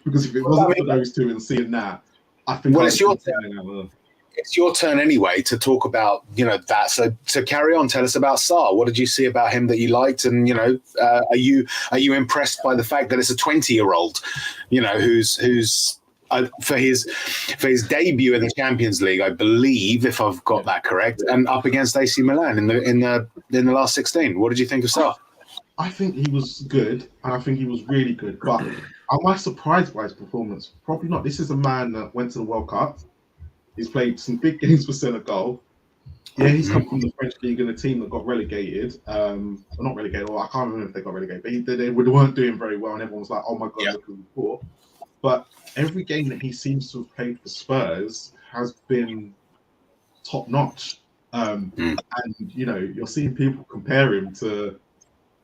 Because if it wasn't for those two and seeing that, I think it's your turn. It's your turn anyway to talk about that. So carry on. Tell us about Sarr. What did you see about him that you liked? And are you impressed by the fact that it's a 20-year-old, who's for his debut in the Champions League, I believe, if I've got that correct, and up against AC Milan in the last 16. What did you think of Sarr? I think he was good, and I think he was really good. But am I surprised by his performance? Probably not. This is a man that went to the World Cup. He's played some big games for Senegal. Yeah, he's come from the French league and a team that got relegated. Well, not relegated, or I can't remember if they got relegated, but they weren't doing very well, and everyone was like, "Oh my god, look who we fought." But every game that he seems to have played for Spurs has been top notch. And you're seeing people compare him to,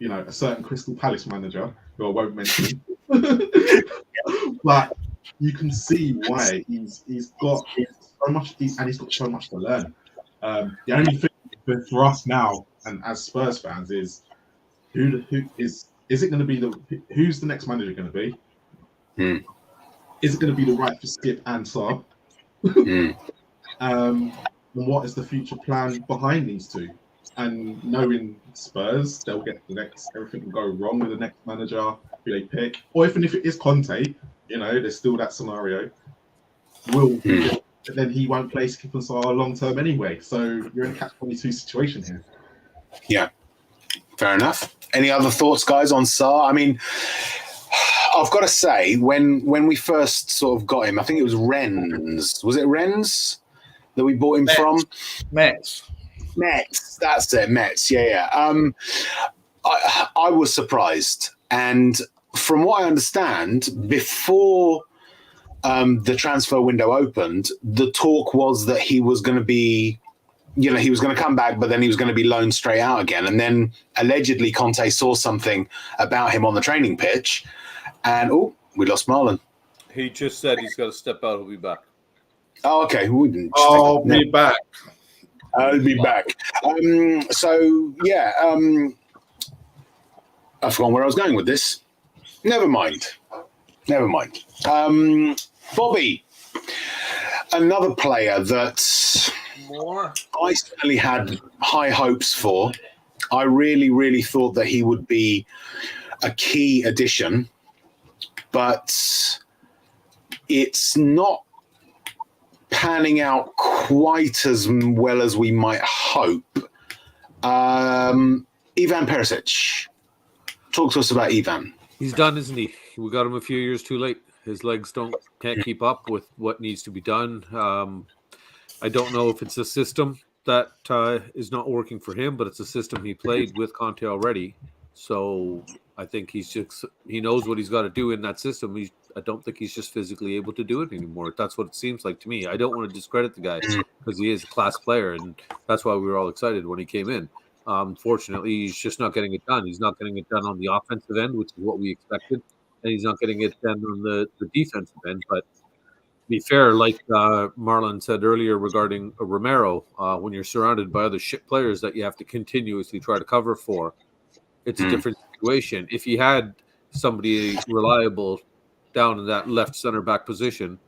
a certain Crystal Palace manager who I won't mention. But you can see why he's got so much, and he's got so much to learn. The only thing for us now, and as Spurs fans, is who is it going to be who's the next manager going to be? Is it going to be the right for Skip and Sarr? And what is the future plan behind these two? And knowing Spurs, they'll get the next, everything will go wrong with the next manager who they pick. Or even if it is Conte, there's still that scenario. But then he won't play Skip and Saar long term anyway. So you're in a catch-22 situation here. Yeah, fair enough. Any other thoughts, guys, on Saar? I mean, I've got to say, when we first sort of got him, I think it was Rennes. Was it Rennes that we bought him from? Mets. That's it. Mets. Yeah. I was surprised, and from what I understand, before the transfer window opened, the talk was that he was going to be, he was going to come back, but then he was going to be loaned straight out again. And then allegedly Conte saw something about him on the training pitch, and we lost Marlon. He just said he's got to step out. He'll be back. Oh, okay. I'll be back. I'll be back. So, yeah, I've forgotten where I was going with this. Never mind. Bobby, another player that I certainly had high hopes for. I really, really thought that he would be a key addition, but it's not panning out quite as well as we might hope. Ivan Perisic. Talk to us about Ivan. He's done, isn't he? We got him a few years too late. His legs can't keep up with what needs to be done. I don't know if it's a system that is not working for him, but it's a system he played with Conte already. So I think he knows what he's got to do in that system. I don't think he's just physically able to do it anymore. That's what it seems like to me. I don't want to discredit the guy because he is a class player, and that's why we were all excited when he came in. Fortunately, he's just not getting it done. He's not getting it done on the offensive end, which is what we expected, and he's not getting it done on the defensive end. But to be fair, like Marlon said earlier regarding Romero, when you're surrounded by other shit players that you have to continuously try to cover for, it's a different situation. If he had somebody reliable down in that left center back position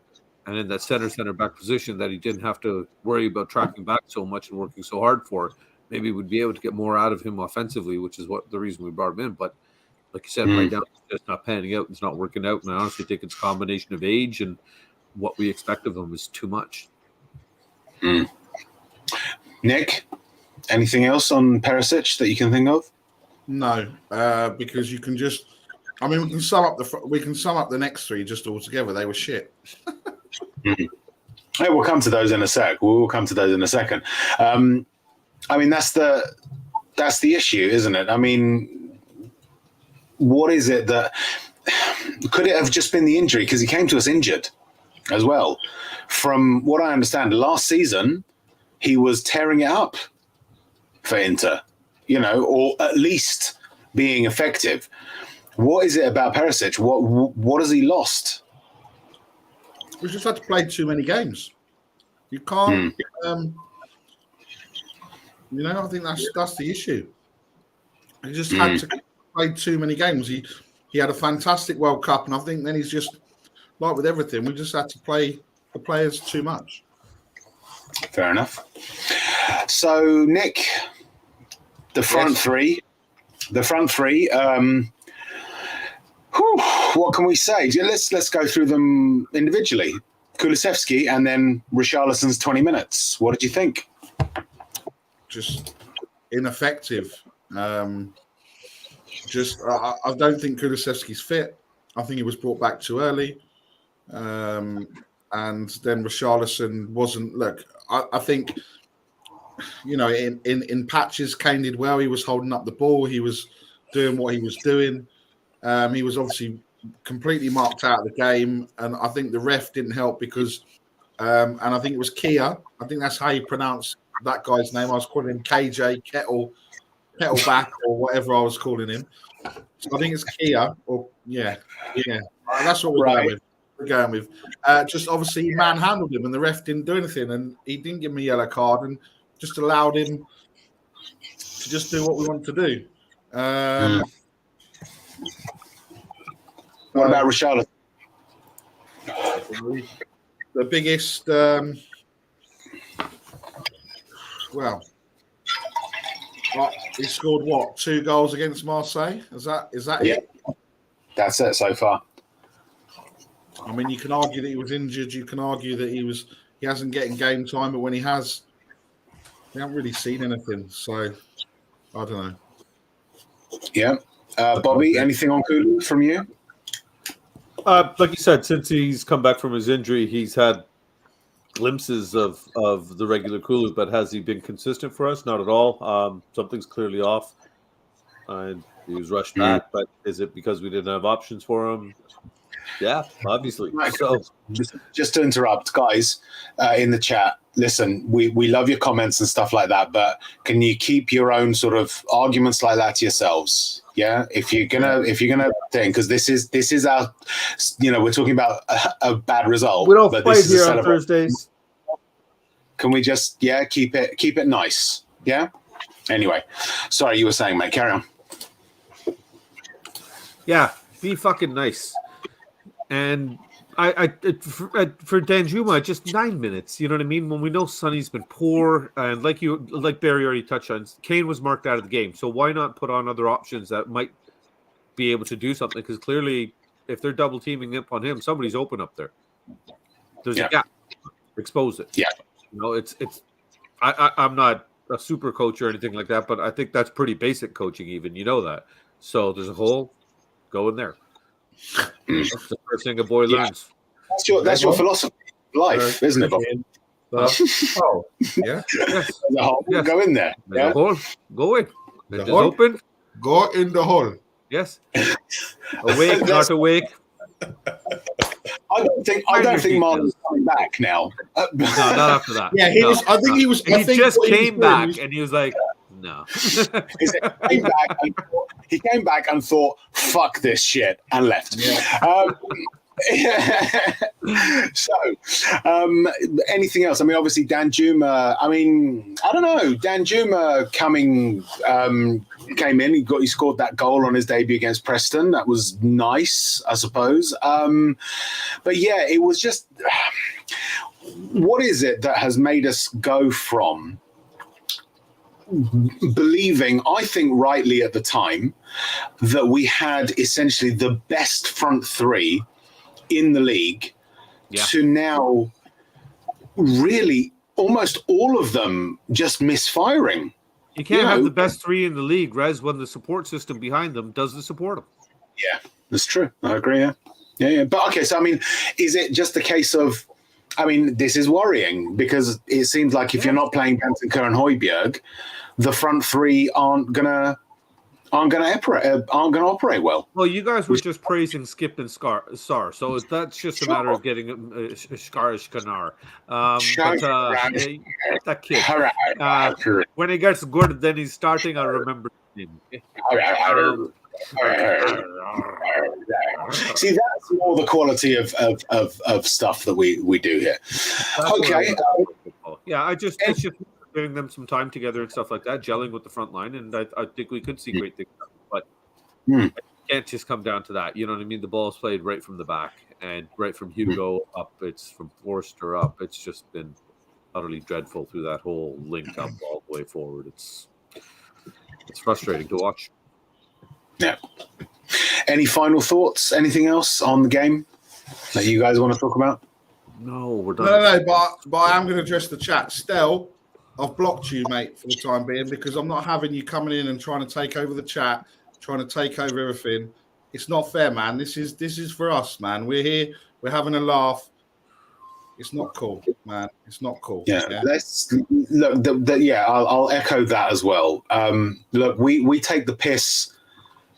and in that center back position that he didn't have to worry about tracking back so much and working so hard for, maybe we'd be able to get more out of him offensively, which is the reason we brought him in. But like you said, right now it's just not panning out. It's not working out. And I honestly think it's a combination of age and what we expect of him is too much. Nick, anything else on Perisic that you can think of? No, because you can just. I mean, we can sum up the next three just all together. They were shit. Hey, we'll come to those in a sec. We'll come to those in a second. I mean, that's the issue, isn't it? I mean, what is it that could it have just been the injury? Because he came to us injured as well. From what I understand, last season he was tearing it up for Inter, or at least being effective. What is it about Perisic? What has he lost? We just had to play too many games. You can't. I think that's the issue. He just had to play too many games. He had a fantastic World Cup, and I think then he's just like with everything. We just had to play the players too much. Fair enough. So Nick, the front three. What can we say? Let's go through them individually. Kulusevski and then Richarlison's 20 minutes. What did you think? Just ineffective. I don't think Kulusevski's fit. I think he was brought back too early. And then Richarlison wasn't. Look, I think, in patches, Kane did well. He was holding up the ball. He was doing what he was doing. He was obviously completely marked out of the game, and I think the ref didn't help because, and I think it was Kia. I think that's how you pronounce that guy's name. I was calling him KJ Kettleback or whatever I was calling him. So I think it's Kia. Or yeah. That's what we're going with. Just obviously he manhandled him, and the ref didn't do anything, and he didn't give him a yellow card, and just allowed him to just do what we wanted to do. What about Richarlison? The biggest, He scored what? 2 goals against Marseille? Is that it? That's it so far. I mean, you can argue that he was injured. You can argue that he hasn't getting game time, but when he has, we haven't really seen anything. So I don't know. Yeah, Bobby, anything on Kulu from you? Like you said, since he's come back from his injury, he's had glimpses of the regular Kulu, but has he been consistent for us? Not at all. Something's clearly off, and he was rushed back. But is it because we didn't have options for him? Yeah, obviously. Right. So, just to interrupt, guys, in the chat, listen, we love your comments and stuff like that, but can you keep your own sort of arguments like that to yourselves? Yeah, if you're gonna think, because this is our, we're talking about a bad result. we don't but fight this is here a on celebration. Thursdays. Can we just keep it nice? Yeah. Anyway, sorry, you were saying, mate. Carry on. Yeah, be fucking nice. And for Danjuma, just 9 minutes. You know what I mean? When we know Sonny's been poor, and like Barry already touched on, Kane was marked out of the game. So why not put on other options that might be able to do something? Because clearly, if they're double teaming up on him, somebody's open up there. There's a gap. Expose it. Yeah. It's. I'm not a super coach or anything like that, but I think that's pretty basic coaching. Even that. So there's a hole. Go in there. That's the first thing a boy learns. That's your philosophy of life, isn't it, Bob? Yeah. Yes. Yes. Go in there. Yeah. Hole. Go in. It is open. Go in the hole. Yes. Awake, not awake. I don't think Marlon's coming back now. No, not after that. Yeah, he was. I think he was. He just came back, and he was like, "No." He came back and thought, "Fuck this shit," and left. Yeah. So, anything else? I mean, obviously, Danjuma. I mean, I don't know. Danjuma came in. He scored that goal on his debut against Preston. That was nice, I suppose. But yeah, it was just. What is it that has made us go from believing, I think rightly at the time, that we had essentially the best front three in the league to now really almost all of them just misfiring? You can't have the best three in the league, Rez, when the support system behind them doesn't support them. Yeah, that's true. I agree. Yeah. But okay, so I mean, is it just a case of? I mean, this is worrying because it seems like if you're not playing Bentancur and Højbjerg, the front three aren't gonna operate well. Well, you guys were just praising Skip and Sar, so that's just a matter of getting Skanar. That kid. When he gets good, then he's starting. I remember him. See, that's more the quality of stuff that we do here. Okay. Yeah, it's just giving them some time together and stuff like that, gelling with the front line, and I think we could see great things. But it can't just come down to that. You know what I mean? The ball's played right from the back and right from Hugo up. It's from Forster up. It's just been utterly dreadful through that whole link up all the way forward. It's frustrating to watch. Yeah. Any final thoughts? Anything else on the game that you guys want to talk about? No, we're done. No, but I am going to address the chat. Stel, I've blocked you, mate, for the time being because I'm not having you coming in and trying to take over the chat, trying to take over everything. It's not fair, man. This is for us, man. We're here. We're having a laugh. It's not cool, man. It's not cool. Yeah. Let's look. I'll echo that as well. Look, we take the piss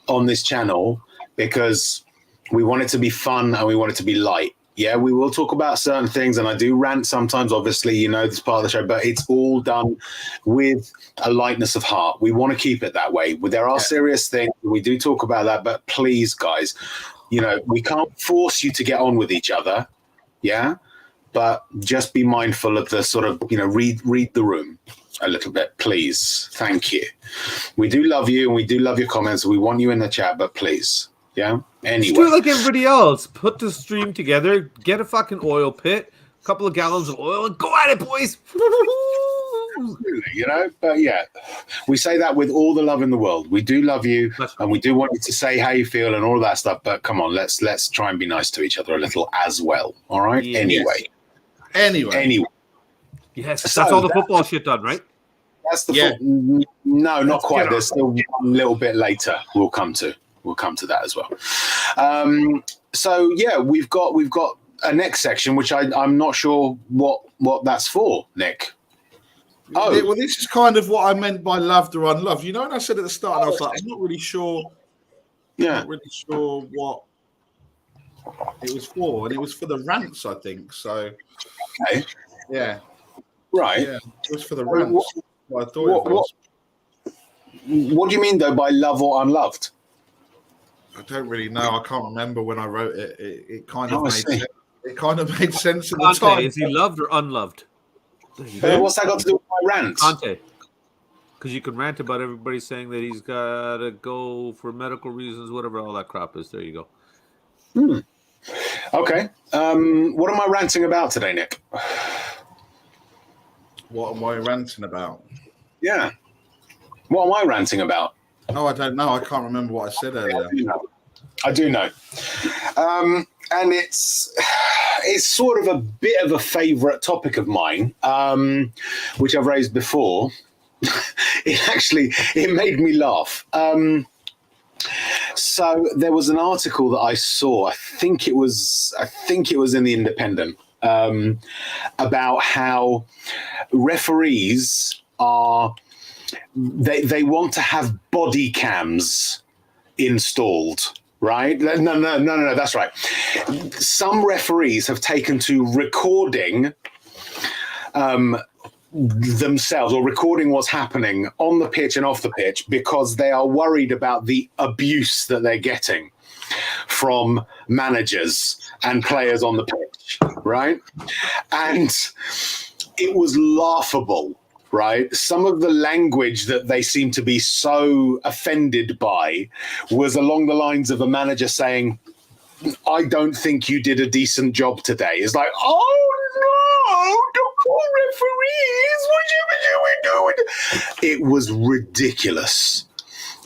on this channel because we want it to be fun and we want it to be light. Yeah, we will talk about certain things, and I do rant sometimes, obviously, this part of the show, but it's all done with a lightness of heart. We want to keep it that way. There are serious things. We do talk about that, but please, guys, we can't force you to get on with each other. Yeah, but just be mindful of the sort of, read the room a little bit, please. Thank you. We do love you, and we do love your comments. We want you in the chat, but please. Yeah. Anyway. Just do it like everybody else. Put the stream together. Get a fucking oil pit, a couple of gallons of oil, and go at it, boys. Absolutely, you know. But yeah, we say that with all the love in the world. We do love you, and we do want you to say how you feel and all of that stuff. But come on, let's try and be nice to each other a little as well. All right. Yeah. Anyway. Yes, So that's all the football shit done, right? That's the no, not quite. There's still one little bit later. We'll come to that as well. So yeah, we've got a next section, which I'm not sure what that's for, Nick. Oh, well, this is kind of what I meant by loved or unloved. You know, and I said at the start, I was like, I'm not really sure. Yeah, not really sure what it was for, and it was for the rants, I think. So, okay, yeah, right, yeah, it was for the rants. What I thought it was. What do you mean though by love or unloved? I don't really know. I can't remember when I wrote it. It kind of made sense. It kind of made sense at the time. Is he loved or unloved? What's that got to do with my rant? Conte. Because you can rant about everybody saying that he's got to go for medical reasons, whatever all that crap is. There you go. Okay. What am I ranting about today, Nick? What am I ranting about? Yeah. What am I ranting about? Oh, I don't know. I can't remember what I said earlier. I do know. And it's sort of a bit of a favourite topic of mine, which I've raised before. It made me laugh. So there was an article that I saw. I think it was in the Independent about how referees are. They want to have body cams installed. Right? No, that's right. Some referees have taken to recording themselves or recording what's happening on the pitch and off the pitch because they are worried about the abuse that they're getting from managers and players on the pitch, right? And it was laughable. Right. Some of the language that they seem to be so offended by was along the lines of a manager saying, I don't think you did a decent job today. It's like, oh, no, the poor referees. What you doing? It was ridiculous.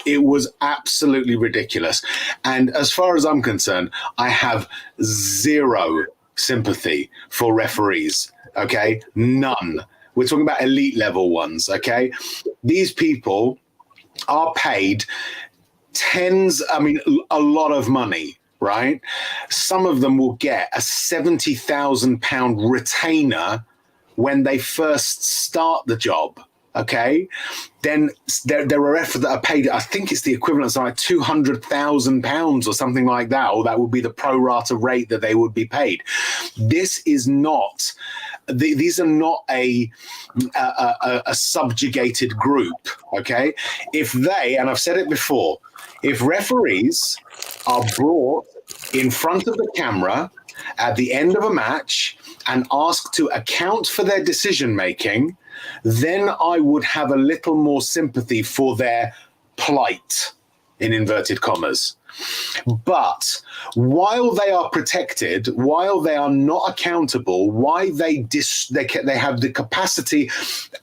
It was absolutely ridiculous. And as far as I'm concerned, I have zero sympathy for referees. OK, none. We're talking about elite level ones, okay? These people are paid a lot of money, right? Some of them will get a £70,000 retainer when they first start the job, okay? Then there are referees that are paid, I think it's the equivalent of like £200,000 or something like that, or that would be the pro rata rate that they would be paid. This is not... These are not a subjugated group, okay? If they, and I've said it before, if referees are brought in front of the camera at the end of a match and asked to account for their decision-making, then I would have a little more sympathy for their plight, in inverted commas. But while they are protected, while they are not accountable, why they have the capacity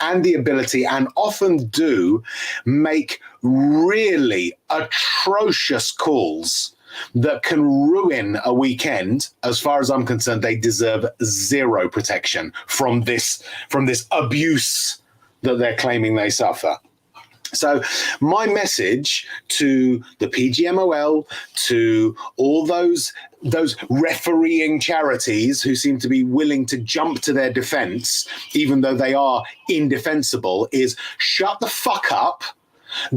and the ability, and often do make really atrocious calls that can ruin a weekend, as far as I'm concerned, they deserve zero protection from this abuse that they're claiming they suffer. So my message to the PGMOL, to all those refereeing charities who seem to be willing to jump to their defense, even though they are indefensible, is shut the fuck up,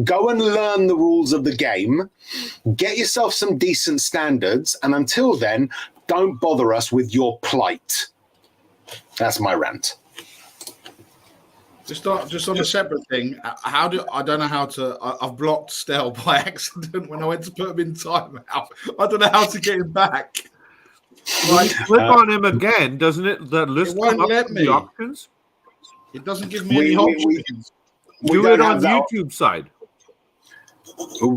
go and learn the rules of the game, get yourself some decent standards, and until then, don't bother us with your plight. That's my rant. Just on a separate thing, I don't know how to. I've blocked Stell by accident when I went to put him in timeout. I don't know how to get him back. Like, click on him again, doesn't it? The list it won't let me. The options. It doesn't give me any options. Do it on the YouTube side.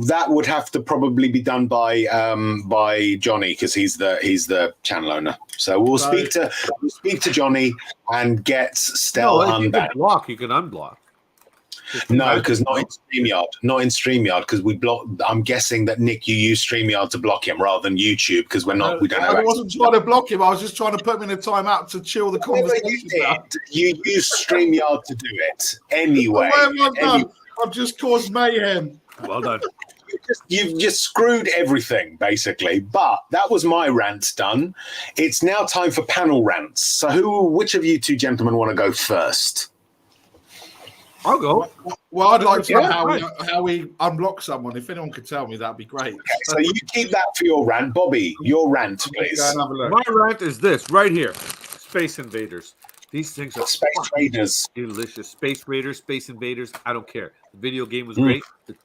That would have to probably be done by Johnny, because he's the channel owner. So we'll speak to Johnny and get Stel if you can unbanned. block, you can unblock. No, because not in StreamYard, because we block. I'm guessing that Nick, you use StreamYard to block him rather than YouTube, because we don't have. I wasn't trying to block him. I was just trying to put him in a timeout to chill the conversation down. You use StreamYard to do it anyway. What have I done? I've just caused mayhem. Well done. You've just screwed everything, basically. But that was my rant done. It's now time for panel rants. So which of you two gentlemen want to go first? I'll go. Well, I'd like to know how we unblock someone. If anyone could tell me, that'd be great. Okay, so you keep that for your rant. Bobby, your rant, please. My rant is this right here. Space Invaders. These things are Space Raiders. Delicious. Space Raiders, Space Invaders. I don't care. The video game was great.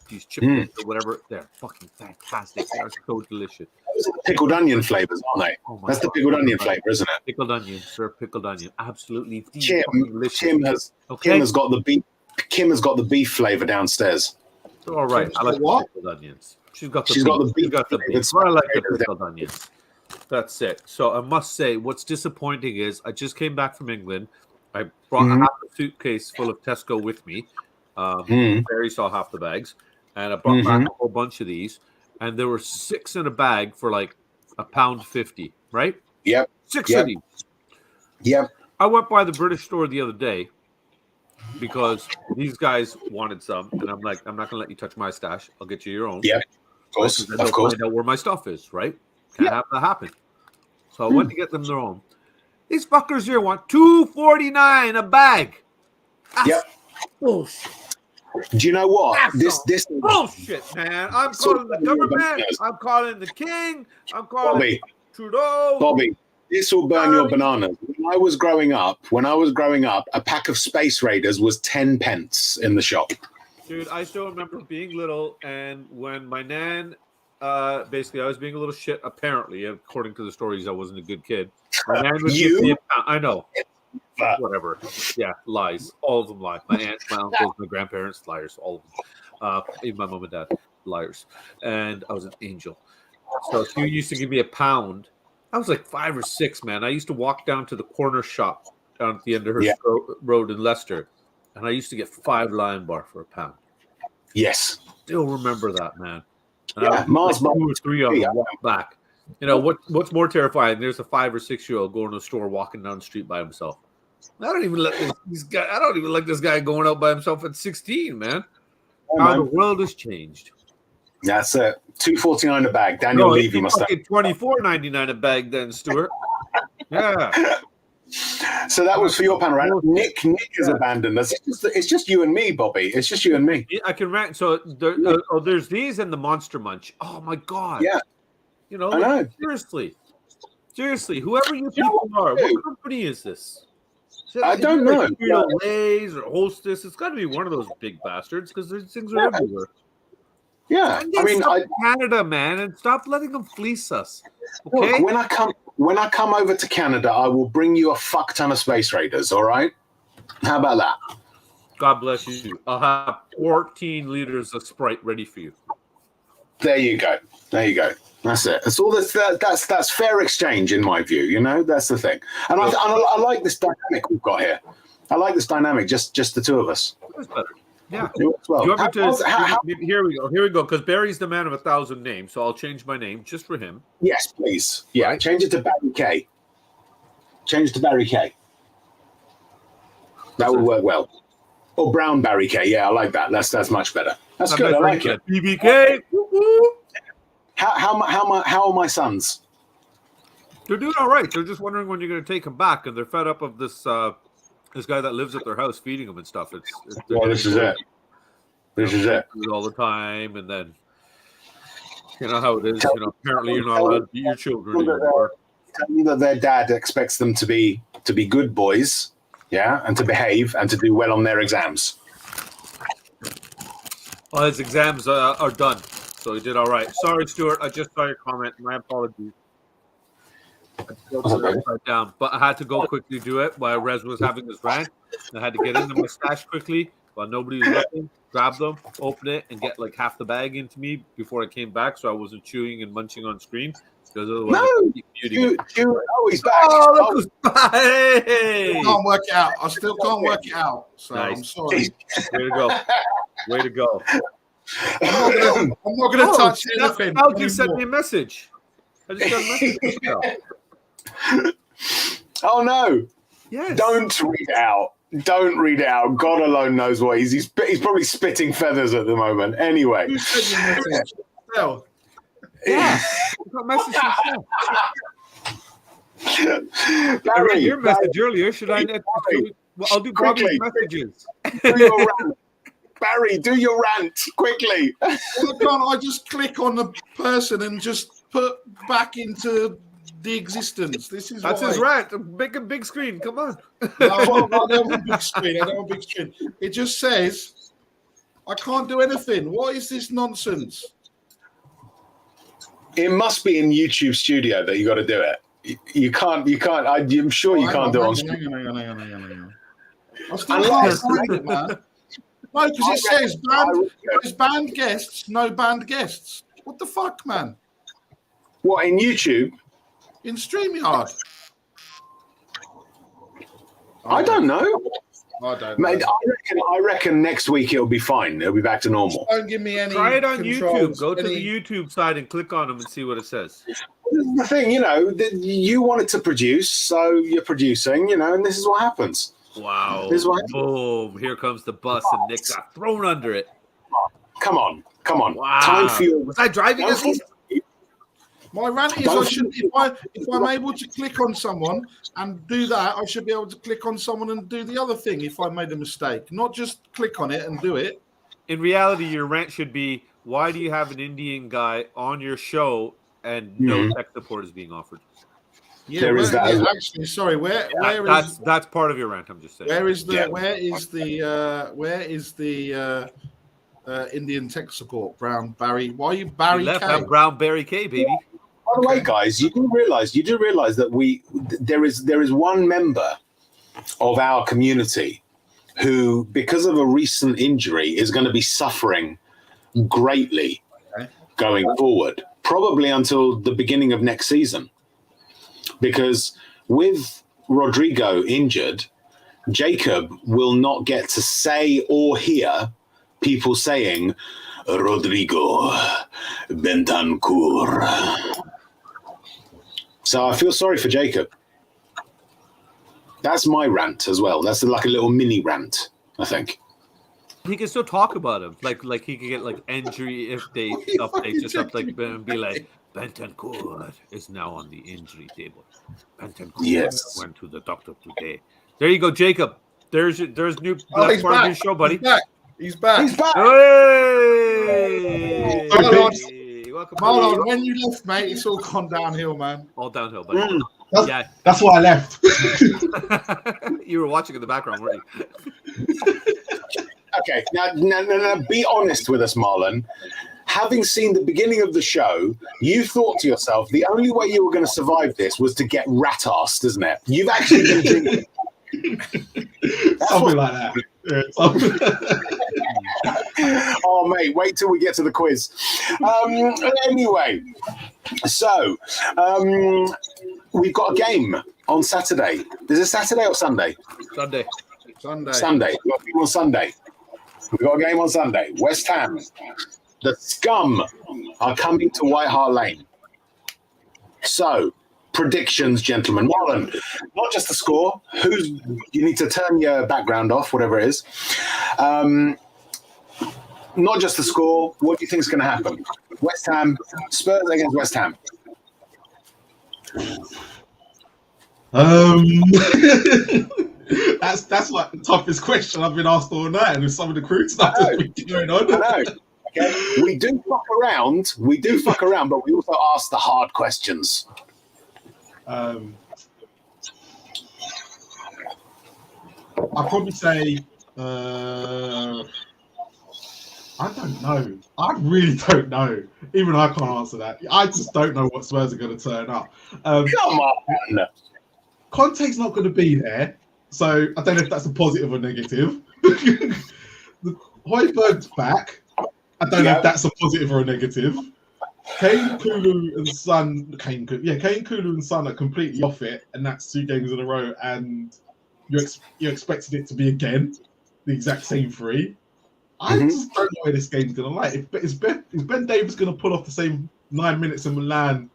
These chips or whatever, they're fucking fantastic. They are so delicious. Those are the pickled onion flavors, aren't they? Oh That's the pickled onion flavor, isn't it? Pickled onion, sir. Pickled onion. Absolutely. Kim has got the beef. Kim has got the beef flavor downstairs. All right. I like the pickled onions. She's got the beef. I like the pickled onions. That's it. So I must say, what's disappointing is I just came back from England. I brought half a suitcase full of Tesco with me. Barry saw half the bags, and I brought back a whole bunch of these. And there were 6 in a bag for like £1.50, right? Yep. 6 of these. Yep. I went by the British store the other day because these guys wanted some, and I'm like, I'm not gonna let you touch my stash. I'll get you your own. Yeah, of course. Of course. Find out where my stuff is, right? Can't have that happen. So I went to get them their own. These fuckers here want $2.49 a bag. Yep. Bullshit. Do you know what? This bullshit, man. I'm calling the government. I'm calling the king. I'm calling Trudeau. Bobby, this will burn your bananas. When I was growing up, a pack of Space Raiders was 10 pence in the shop. Dude, I still remember being little, and when my nan, basically, I was being a little shit. Apparently, according to the stories, I wasn't a good kid. My nan would give me I know. Whatever. Yeah, lies. All of them lie. My aunts, my uncles, my grandparents, liars. All of them. Even my mom and dad, liars. And I was an angel. So she used to give me £1. I was like 5 or 6, man. I used to walk down to the corner shop down at the end of her road in Leicester, and I used to get 5 Lion Bar for £1. Yes. Still remember that, man. And yeah, Mars, like 2 or 3 of them walk back. You know what's more terrifying? There's a 5 or 6-year-old going to a store, walking down the street by himself. I don't even let this guy. I don't even like this guy going out by himself at 16, man. How the world has changed. That's it. $2.49 a bag. Daniel Levy must have $24.99 a bag, then, Stuart. Yeah. So that was for your panel, right? Nick has abandoned us. It's just you and me, Bobby. It's just you and me. I can rant. So there's these and the Monster Munch. Oh my god. Yeah. You know, I know. Seriously, whoever you people are, what company is this? I don't know. Lay's or Hostess. It's got to be one of those big bastards because these things are everywhere. Yeah, I mean, Canada, man, and stop letting them fleece us. Okay. Look, when I come over to Canada, I will bring you a fuck ton of Space Raiders. All right? How about that? God bless you. I'll have 14 liters of Sprite ready for you. There you go. That's it. That's all. That's fair exchange in my view. You know, that's the thing. And I like this dynamic we've got here. I like this dynamic. Just the two of us. That's better. Yeah. Well, you want me to? Here we go. Because Barry's the man of 1,000 names, so I'll change my name just for him. Yes, please. Yeah, right. Change it to Barry K. That would work well. Or Brown Barry K. Yeah, I like that. That's much better. That's good. I like it. BBK. How are my sons? They're doing all right. They're just wondering when you're going to take them back, and they're fed up of this this guy that lives at their house feeding them and stuff. This is it. This is it. All the time, and then you know how it is. Apparently you're not allowed to beat your children anymore. Tell me that their dad expects them to be good boys, yeah, and to behave and to do well on their exams. Well, his exams are done. So he did all right. Sorry, Stuart. I just saw your comment. My apologies. Down, but I had to go quickly do it while Rez was having his rant. I had to get into my stash quickly while nobody was looking, grab them, open it, and get like half the bag into me before I came back, so I wasn't chewing and munching on screen. Because otherwise, No, he's back. Oh, look who's back! Hey! I can't work it out. I still can't work it out. So Nice. I'm sorry. Way to go! Way to go! I'm not gonna touch anything. Al just sent anymore. me a message. I just got a message. Oh no! Yes. Don't read it out. Don't read it out. God alone knows what he's probably spitting feathers at the moment. Anyway. Who sent you a message? Hell. Yeah. I got a message from Phil. I Barry, read your message earlier. Should I? I'll do Bobby's quickly. messages. do your rant. Barry, do your rant quickly. Why can't I just click on the person and just put back into the existence? This is That's why. his rant. Make a big screen. Come on. No, I don't want a big screen. I don't want a big screen. It just says I can't do anything. What is this nonsense? It must be in YouTube Studio that you got to do it. You can't. I'm sure you can't do it on screen. Hang on. I still can't find it, man. No, because it says banned guests, no banned guests. What the fuck, man? What, in YouTube? In StreamYard. I don't know. I don't know. Mate, I reckon next week it'll be fine. It'll be back to normal. Don't give me any. Try it on controls, YouTube. Go to any- the YouTube side and click on them and see what it says. This is the thing, that you wanted to produce, so you're producing, and this is what happens. Wow. This is what Boom. Here comes the bus and Nick got thrown under it. Come on. Wow. Time for your... Was I driving as he? My rant is I should, if I'm able to click on someone and do that, I should be able to click on someone and do the other thing if I made a mistake. Not just click on it and do it. In reality, your rant should be, why do you have an Indian guy on your show and no tech support is being offered? Yeah, There is that as well. actually, sorry, That's part of your rant, I'm just saying. where is the Indian tech support, Brown Barry? Why are you Barry You left K? that Brown Berry K, baby. By the way, guys, you do realize that there is one member of our community who, because of a recent injury, is going to be suffering greatly going forward, probably until the beginning of next season. Because with Rodrigo injured, Jacob will not get to say or hear people saying Rodrigo Bentancur. So I feel sorry for Jacob. That's my rant as well. That's like a little mini rant, I think. He can still talk about him. Like he can get like injury updates or stuff like that and be like, Bentancur is now on the injury table. Bentancur went to the doctor today. There you go, Jacob. There's new he's part back. of your show, buddy. He's back. Hey! Welcome. Marlon, when you left, mate, it's all gone downhill, man. All downhill, buddy. Yeah. That's why I left. You were watching in the background, weren't you? Okay, now, be honest with us, Marlon. Having seen the beginning of the show, you thought to yourself, the only way you were going to survive this was to get rat-arsed, isn't it? You've actually been drinking. Something like that. Yeah, Oh, mate, wait till we get to the quiz. Anyway, so we've got a game on Saturday. Is it Saturday or Sunday? Sunday. Sunday. We've got a game on Sunday. We've got a game on Sunday. West Ham, the Scum, are coming to White Hart Lane. So, predictions, gentlemen. Marlon, not just the score. You need to turn your background off, whatever it is. Not just the score. What do you think is going to happen? West Ham, Spurs against West Ham. That's like the toughest question I've been asked all night, and with some of the crew stuff that's been going on. I know. Okay. We do fuck around, but we also ask the hard questions. I'd probably say I don't know. I really don't know. Even I can't answer that. I just don't know what Spurs are going to turn up. Come on. Conte's not going to be there, so I don't know if that's a positive or negative. Højbjerg's back. I don't know if that's a positive or a negative. Kane, Kulu, and Son. Kane, Kulu, and Son are completely off it, and that's 2 games in a row. And you're expecting it to be again the exact same 3. I just don't know where this game's gonna lie. Is Ben Davies gonna pull off the same 9 minutes in Milan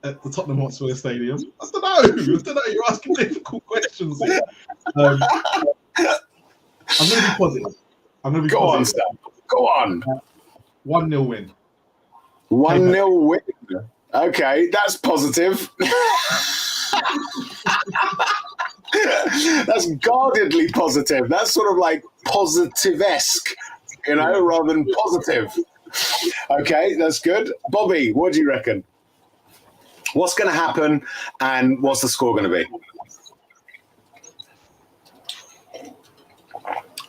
at the Tottenham Hotspur Stadium? I don't know. You're asking difficult questions here. I'm gonna be positive. Go on, Sam. Go on. 1-0 win. 1-0 win. Okay, that's positive. That's guardedly positive. That's sort of like positive-esque, rather than positive. Okay, that's good. Bobby, what do you reckon? What's going to happen, and what's the score going to be?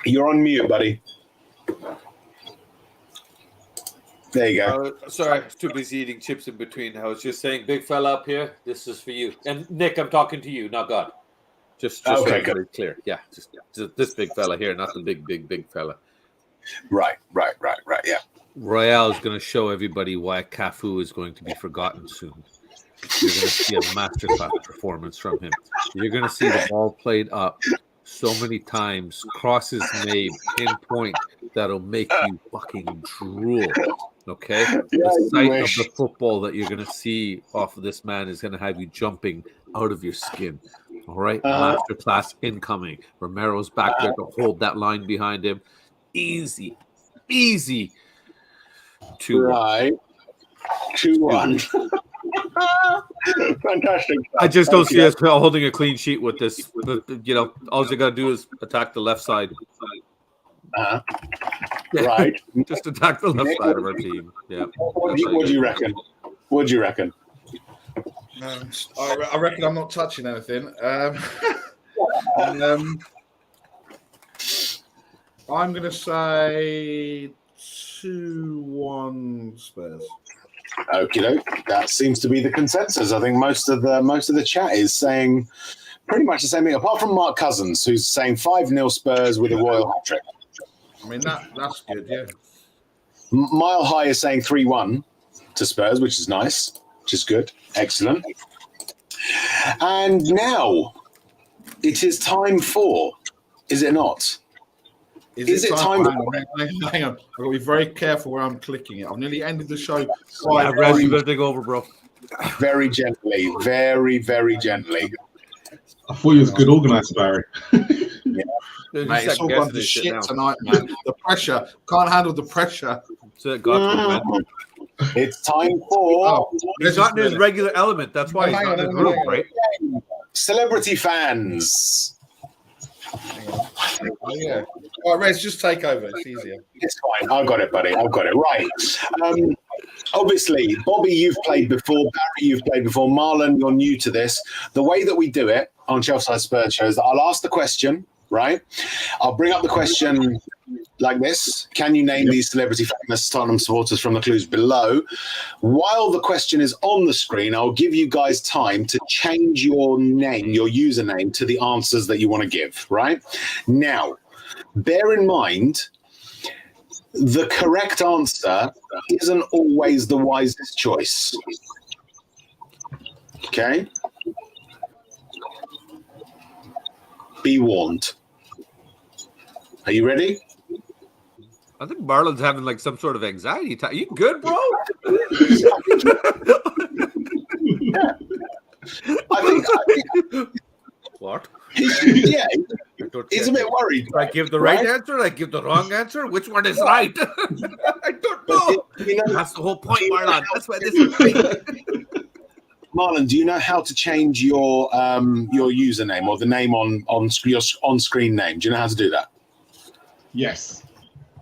You're on mute, buddy. There you go. Sorry, I was too busy eating chips in between. I was just saying, big fella up here, this is for you. And Nick, I'm talking to you, not God. Just okay, so very clear. Yeah, just this big fella here, not the big fella. Right, yeah. Royale is going to show everybody why Cafu is going to be forgotten soon. You're going to see a masterclass performance from him. You're going to see the ball played up so many times, crosses made, pinpoint, that'll make you fucking drool. Okay? The sight of the football that you're going to see off of this man is going to have you jumping out of your skin. All right? Masterclass incoming. Romero's back there to hold that line behind him. Easy. 2-1. Right. 2-1. Fantastic. I just don't see us holding a clean sheet with this. All you got to do is attack the left side. Right. Just attack the left side of our team. Yeah. What do you reckon? What do you reckon? I reckon I'm not touching anything. I'm going to say 2-1 Spurs. Okie doke. That seems to be the consensus. I think most of the chat is saying pretty much the same thing, apart from Mark Cousins, who's saying 5-0 Spurs with a royal hat trick. I mean that's good, yeah. Mile High is saying 3-1 to Spurs, which is nice, which is good, excellent. And now it is time for, is it not? Is it time? Hang on. I've got to be very careful where I'm clicking it. I've nearly ended the show. Rez, you got to take over, bro. Very gently, very, very gently. I thought you was a good organizer, Barry. Yeah. Mate, it's all gone to shit tonight, man. The pressure. Can't handle the pressure. It's time for... He's not in his regular element. That's why he's not in his room, right? Celebrity fans. Oh, yeah. All right, Rez, just take over. It's easier. It's fine. I've got it, buddy. I've got it. Right. Obviously, Bobby, you've played before. Barry, you've played before. Marlon, you're new to this. The way that we do it on Chelsea Spurs shows that I'll ask the question, right? I'll bring up the question like this. Can you name these celebrity famous Tottenham supporters from the clues below? While the question is on the screen, I'll give you guys time to change your name, your username, to the answers that you want to give, right? Now, bear in mind, the correct answer isn't always the wisest choice. Okay? Be warned. Are you ready? I think Marlon's having like some sort of anxiety. Are you good, bro? Yeah. I think what? He's a bit worried. Do I give the right answer? Do I give the wrong answer? Which one is right? I don't know. That's the whole point, Marlon. That's why this is great. Marlon, do you know how to change your username or the name on your on-screen name? Do you know how to do that? Yes.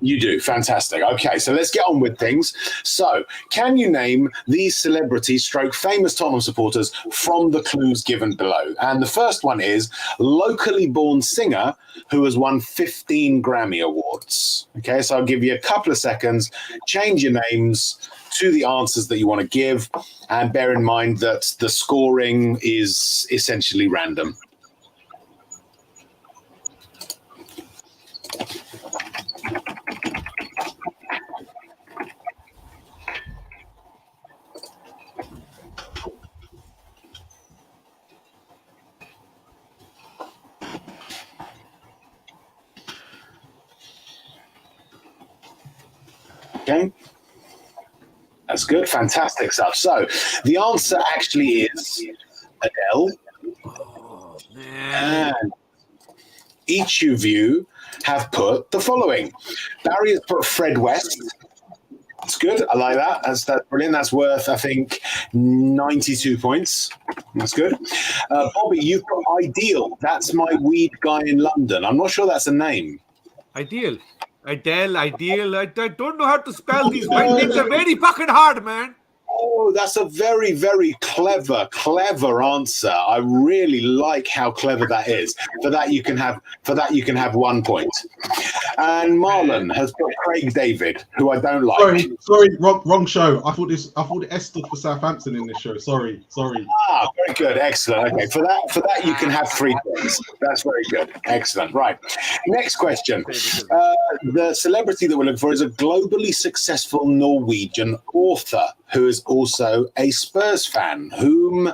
You do. Fantastic. Okay, so let's get on with things. So, can you name these celebrities stroke famous Tottenham supporters from the clues given below? And the first one is locally born singer who has won 15 Grammy Awards. Okay, so I'll give you a couple of seconds. Change your names to the answers that you want to give. And bear in mind that the scoring is essentially random. Okay. That's good. Fantastic stuff. So the answer actually is Adele. Oh, man. And each of you have put the following. Barry has put Fred West. That's good. I like that. That's brilliant. That's worth, I think, 92 points. That's good. Bobby, you've got Ideal. That's my weed guy in London. I'm not sure that's a name. Ideal. Ideal. I don't know how to spell these. My names are very fucking hard, man. Oh, that's a very, very clever answer. I really like how clever that is. For that you can have 1 point. And Marlon has put Craig David, who I don't like. Sorry, wrong show. I thought the S stood for Southampton in this show. Sorry. Ah, very good, excellent. Okay, for that you can have 3 points. That's very good, excellent. Right, next question. The celebrity that we're looking for is a globally successful Norwegian author who is also a Spurs fan. Whom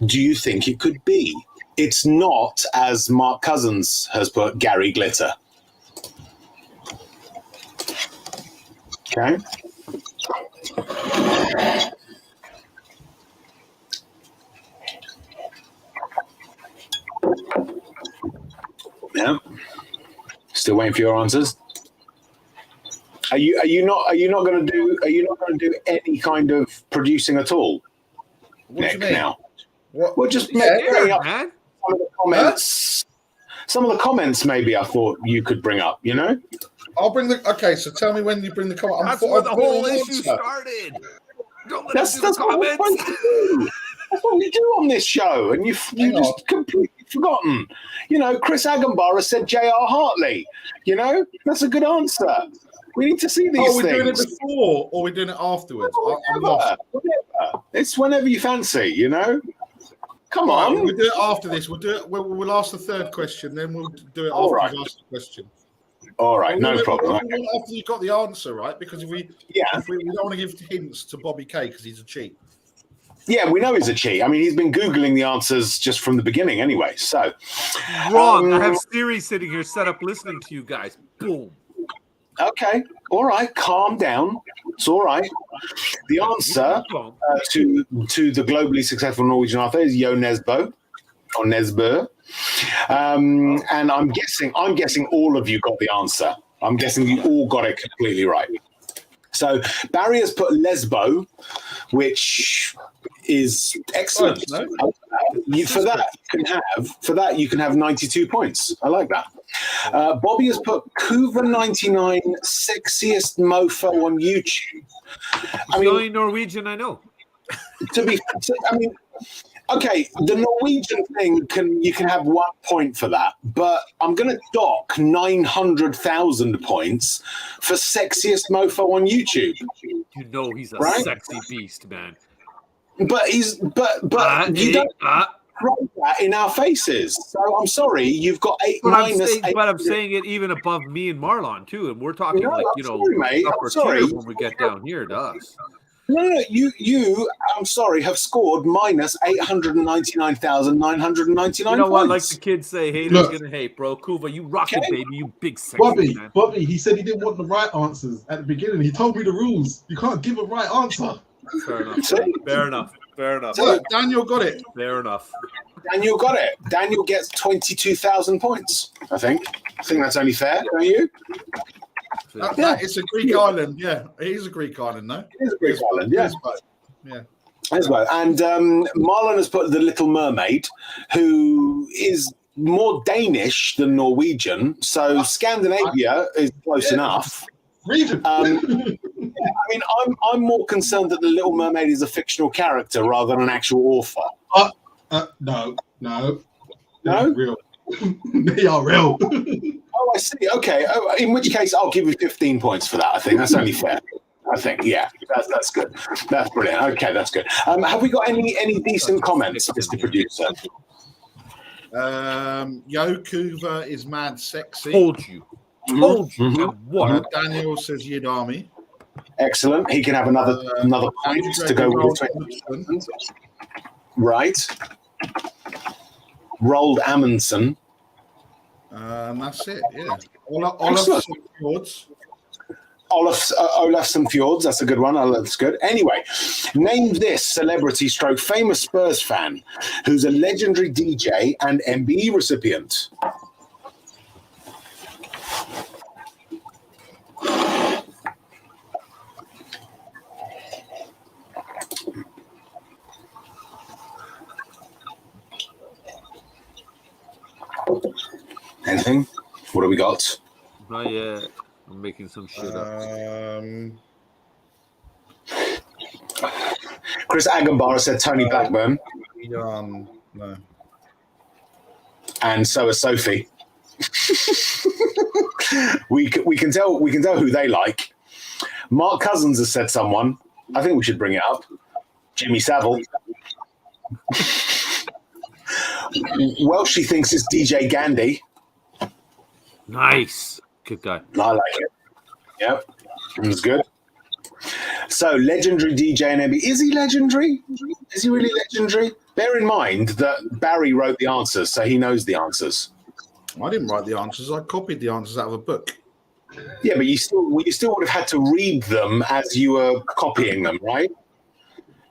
do you think it could be? It's not, as Mark Cousins has put, Gary Glitter. Okay. Yeah. Still waiting for your answers. Are you not going to do any kind of producing at all? What Nick, do you mean? now. What? Well, just bring up some of the comments. Some of the comments, maybe I thought you could bring up. You know. I'll bring the. Okay, so tell me when you bring the comment. That's where the whole issue started. Don't let us do the comments. That's what we do on this show, and you just completely forgotten. You know, Chris Agambara said J.R. Hartley. You know, that's a good answer. We need to see these things. Oh, we're doing it before or we're doing it afterwards? I'm lost. Whatever. It's whenever you fancy, you know? Come on. We'll do it after this. We'll do it. We'll ask the third question, then we'll do it after we've asked the question. All right, no problem. After you've got the answer, right? Because if we don't want to give hints to Bobby K because he's a cheat. Yeah, we know he's a cheat. I mean, he's been Googling the answers just from the beginning anyway. So wrong. I have Siri sitting here set up listening to you guys. Boom. Okay. All right. Calm down. It's all right. The answer to the globally successful Norwegian author is Jo Nesbø or Nesbø. And I'm guessing all of you got the answer. I'm guessing you all got it completely right. So Barry has put Lesbo, which is excellent. For that you can have 92 points. I like that. Bobby has put Kuva99 sexiest mofo on YouTube. I mean, the only Norwegian I know. Okay, the Norwegian thing you can have 1 point for that, but I'm going to dock 900,000 points for sexiest mofo on YouTube. You know he's a sexy beast, man. But you don't write that in our faces. So I'm sorry, you've got 8 minus 8. But I'm saying it even above me and Marlon too, and we're talking upper tier when we get down here to us. No, you, I'm sorry, have scored minus 899,999 You know what? Like points. the kids say, haters gonna hate, bro. Kuva, you rock it, baby. You big sexy man. Bobby, he said he didn't want the right answers at the beginning. He told me the rules. You can't give a right answer. Fair enough. Look, Daniel got it. Fair enough. Daniel got it. Daniel gets 22,000 points, I think. I think that's only fair, don't you? It's a Greek island. Yeah, it is a Greek island, no? It is a Greek island, yeah. Yeah. As well. And Marlon has put The Little Mermaid, who is more Danish than Norwegian. So Scandinavia is close enough. Region. I mean, I'm more concerned that The Little Mermaid is a fictional character rather than an actual author. No. No? Real. They are real. Oh, I see. Okay. Oh, in which case, I'll give you 15 points for that. I think that's only fair. I think, yeah, that's good. That's brilliant. Okay, that's good. Have we got any decent comments, Mr. Producer? Yokuva is mad sexy. Told you. What? Daniel says Yid Army. Excellent. He can have another point to go with 20. Right. Rolled Amundsen. That's it. Yeah. Excellent. Olafsson Fjords, that's a good one. That's good. Anyway, name this celebrity stroke famous Spurs fan who's a legendary DJ and MBE recipient. Anything? What have we got? Not yet. I'm making some shit up. Chris Agambara said Tony Blackburn. No. And so is Sophie. we can tell who they like. Mark Cousins has said someone. I think we should bring it up. Jimmy Savile. Welshie thinks it's DJ Gandhi. Nice. Good guy. I like it. Yep. It was good. So, legendary DJ and MB. Is he legendary? Is he really legendary? Bear in mind that Barry wrote the answers, so he knows the answers. I didn't write the answers. I copied the answers out of a book. Yeah, but you still would have had to read them as you were copying them, right?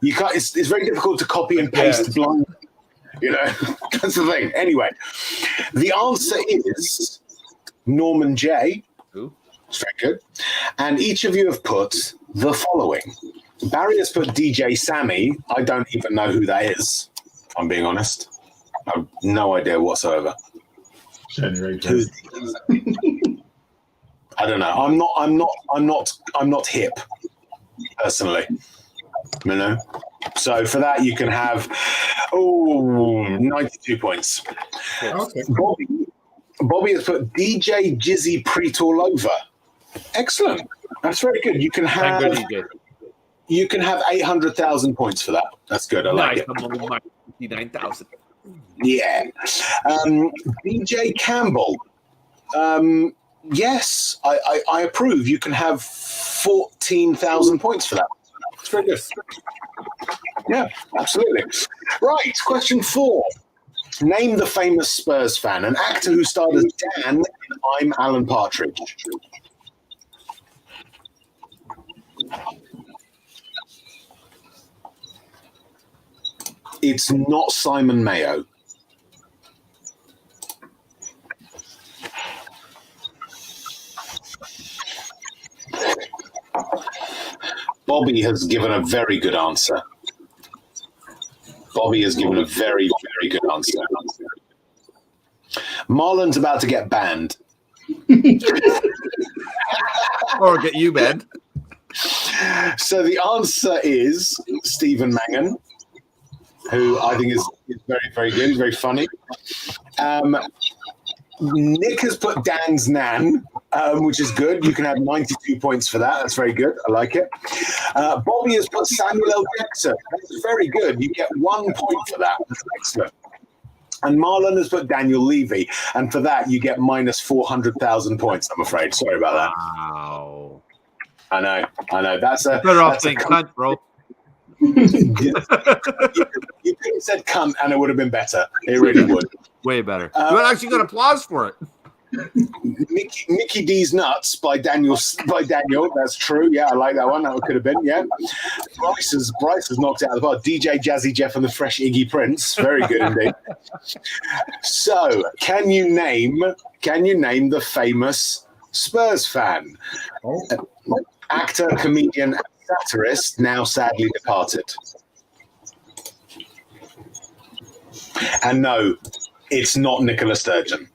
You can't. It's very difficult to copy and paste blindly. You know, that's the thing. Anyway, the answer is Norman J. Who? It's very good. And each of you have put the following. Barry has put DJ Sammy. I don't even know who that is, if I'm being honest. I have no idea whatsoever. Generators. I don't know. I'm not hip, personally. You know? So for that you can have 92 points. Okay. Bobby has put DJ Jizzy Preet all over. Excellent. That's very good. You can have 800,000 points for that. That's good. I like it. I'm on my 59,000. Yeah. DJ Campbell. Yes, I approve. You can have 14,000 points for that. It's very good. Yeah, absolutely. Right, question 4. Name the famous Spurs fan, an actor who starred as Dan in I'm Alan Partridge. It's not Simon Mayo. Bobby has given a very good answer. Bobby has given a very, very good answer. Marlon's about to get banned. Or get you banned. So the answer is Stephen Mangan, who I think is very, very good. He's very funny. Nick has put Dan's Nan, which is good. You can have 92 points for that. That's very good. I like it. Bobby has put Samuel L. Jackson. That's very good. You get 1 point for that. That's excellent. And Marlon has put Daniel Levy. And for that, you get minus 400,000 points, I'm afraid. Sorry about that. Wow. I know. That's a better off that's saying cunt, bro. You could have said cunt and it would have been better. It really would. Way better. You actually got applause for it. Mickey D's Nuts by Daniel. That's true. Yeah, I like that one. That could have been. Yeah. Bryce has knocked it out of the park. DJ Jazzy Jeff and the Fresh Iggy Prince. Very good indeed. So, can you name the famous Spurs fan? Actor, comedian, and satirist, now sadly departed. And no, it's not Nicola Sturgeon,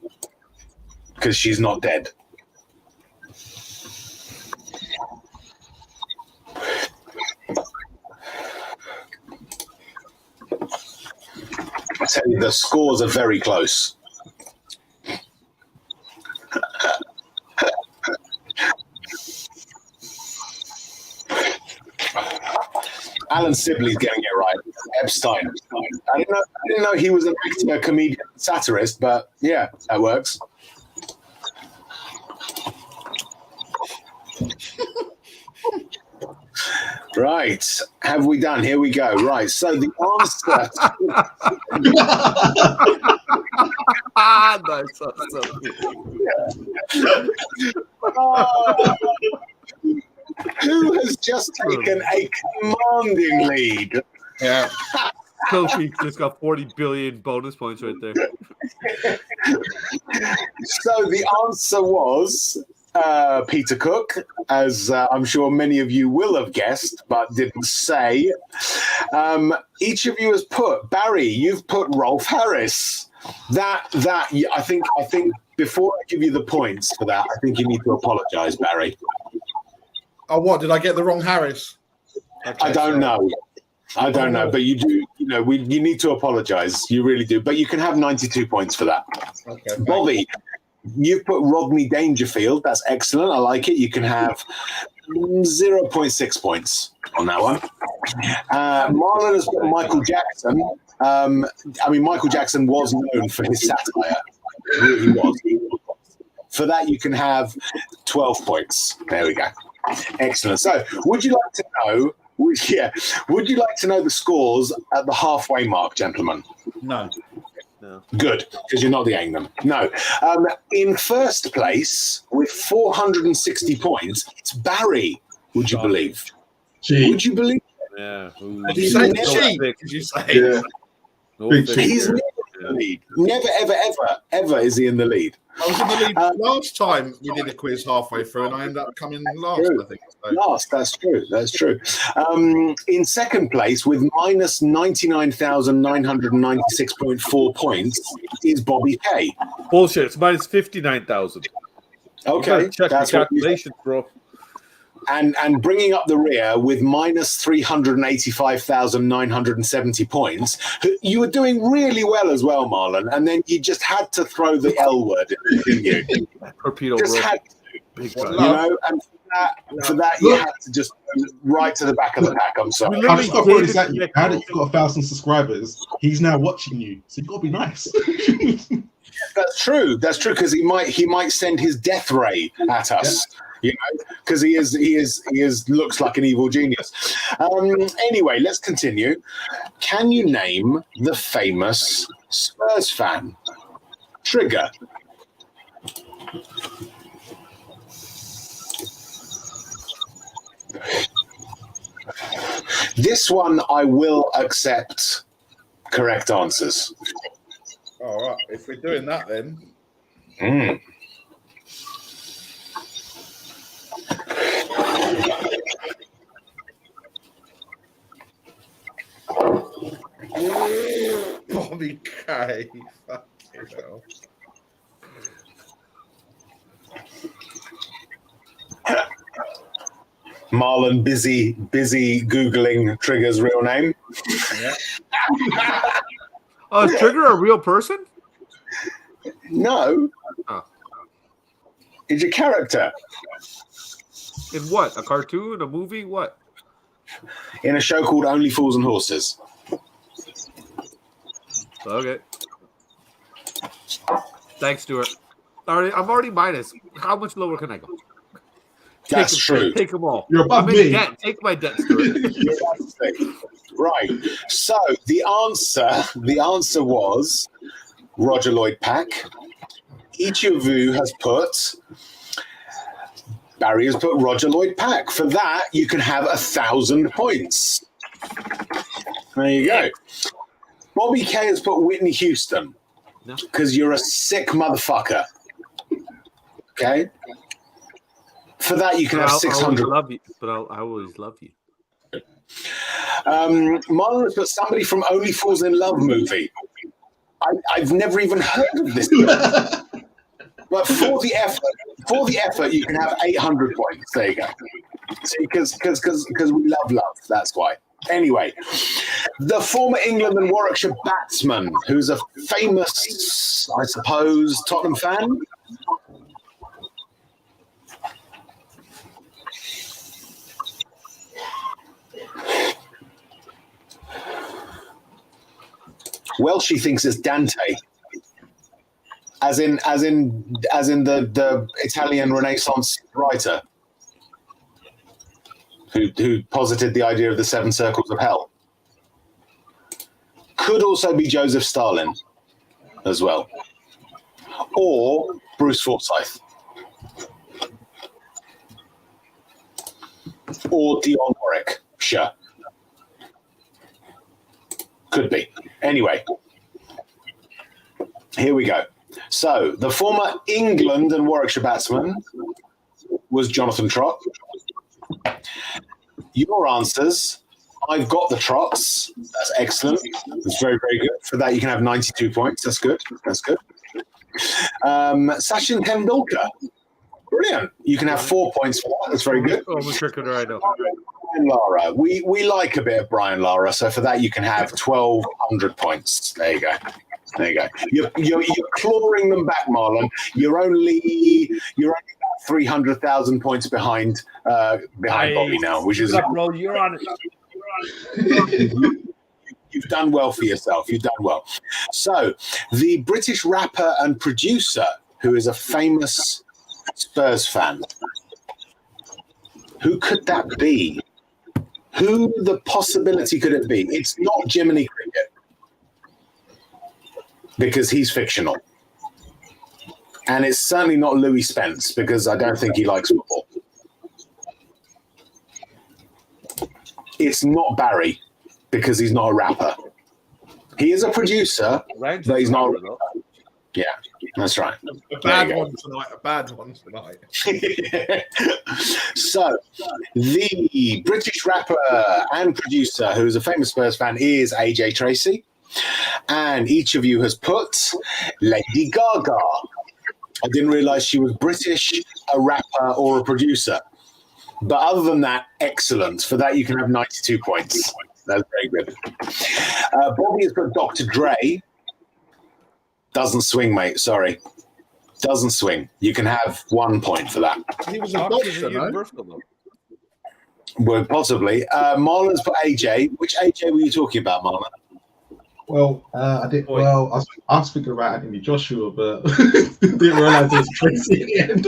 because she's not dead. I tell you, the scores are very close. Alan Sibley's getting it right. Epstein. I didn't know he was an actor, comedian, satirist, but yeah, that works. Right. Have we done? Here we go. Right. So the answer. Nice. Who has just taken a commanding lead? Yeah. Kofi just got 40 billion bonus points right there. So the answer was Peter Cook, as I'm sure many of you will have guessed, but didn't say. Each of you has put, Barry, you've put Rolf Harris. That I think before I give you the points for that, I think you need to apologise, Barry. Oh, what? Did I get the wrong Harris? Okay, I don't know. I don't know, Oh. but you do. You know, you need to apologise. You really do. But you can have 92 points for that. Okay, thanks. Bobby, you've put Rodney Dangerfield. That's excellent. I like it. You can have 0.6 points on that one. Marlon has put Michael Jackson. Michael Jackson was known for his satire. He was. For that, you can have 12 points. There we go. Excellent. So, would you like to know? Would you like to know the scores at the halfway mark, gentlemen? No. Good, because you're not the Angham. No. In first place with 460 points, it's Barry. Would you believe? Would you believe? Yeah. Did you say cheat? Did you say? Yeah. He's never in the lead. Never, ever is he in the lead. I was in the lead last time we did a quiz halfway through, and I ended up coming last, True. I think. So. Last, that's true. In second place with minus 99,996.4 points is Bobby K. Bullshit. It's minus 59,000. Okay, Check the calculations, bro. And bringing up the rear with minus 385,970 points. You were doing really well as well, Marlon, and then you just had to throw the L word, didn't you? Torpedo, Just bro. had to, Big you time. know, and for that you had to just go right to the back of the pack. I'm sorry. I just got to throw this at you. Now that you've got 1,000 subscribers, he's now watching you, so you've got to be nice. That's true, because he might send his death ray at us. Yeah. You know, because he looks like an evil genius. Anyway, let's continue. Can you name the famous Spurs fan? Trigger. This one I will accept correct answers. All right, if we're doing that, then. Bobby K. Fucking hell. Marlon busy Googling Trigger's real name. Yeah. Oh, is Trigger a real person? No. Oh. It's a character. In what? A cartoon? A movie? What? In a show called Only Fools and Horses. Okay. Thanks, Stuart. I'm already minus. How much lower can I go? That's true. Take them all. You're above I'm in me. debt. Take my debt, Stuart. Right. So the answer was Roger Lloyd Pack. Each of you has put. Barry has put Roger Lloyd Pack. For that, you can have 1,000 points. There you go. Bobby K has put Whitney Houston because you're a sick motherfucker. Okay. For that, you can have 600. I always love you. Marlon has put somebody from Only Fools in Love movie. I've never even heard of this. But for the effort, you can have 800 points. There you go. Because we love. That's why. Anyway, the former England and Warwickshire batsman, who's a famous, I suppose, Tottenham fan. Welsh thinks it's Dante. As in the Italian Renaissance writer who posited the idea of the 7 circles of hell. Could also be Joseph Stalin as well. Or Bruce Forsyth. or Dion Warwick. Sure. Could be. Anyway, here we go. So the former England and Warwickshire batsman was Jonathan Trott. Your answers: I've got the Trotts. That's excellent. That's very, very good. For that, you can have 92 points. That's good. That's good. Sachin Tendulkar. Brilliant. You can have 4 points for that. That's very good. Almost cricketer, I know. Brian Lara. We like a bit of Brian Lara, so for that you can have 1,200 points. There you go. There you go. You're clawing them back, Marlon. You're only about 300,000 points behind Bobby now, which is bro. You're on it. You've done well for yourself. You've done well. So, the British rapper and producer who is a famous Spurs fan. Who could that be? Who the possibility could it be? It's not Jiminy Cricket because he's fictional. And it's certainly not Louis Spence because I don't think he likes football. It's not Barry because he's not a rapper. He is a producer, but he's not a rapper. Yeah, that's right. A bad one tonight. A bad one tonight. So, the British rapper and producer who is a famous Spurs fan is AJ Tracy. And each of you has put Lady Gaga. I didn't realize she was British, a rapper, or a producer. But other than that, excellent. For that, you can have 92 points. That's very good. Bobby has put Dr. Dre. Doesn't swing, mate. Sorry. Doesn't swing. You can have 1 point for that. He was a doctor, no? Well, possibly. Marlon's put AJ. Which AJ were you talking about, Marlon? Well, I did. Well, I was thinking about Anthony Joshua, but didn't realize it was Tracy at the end.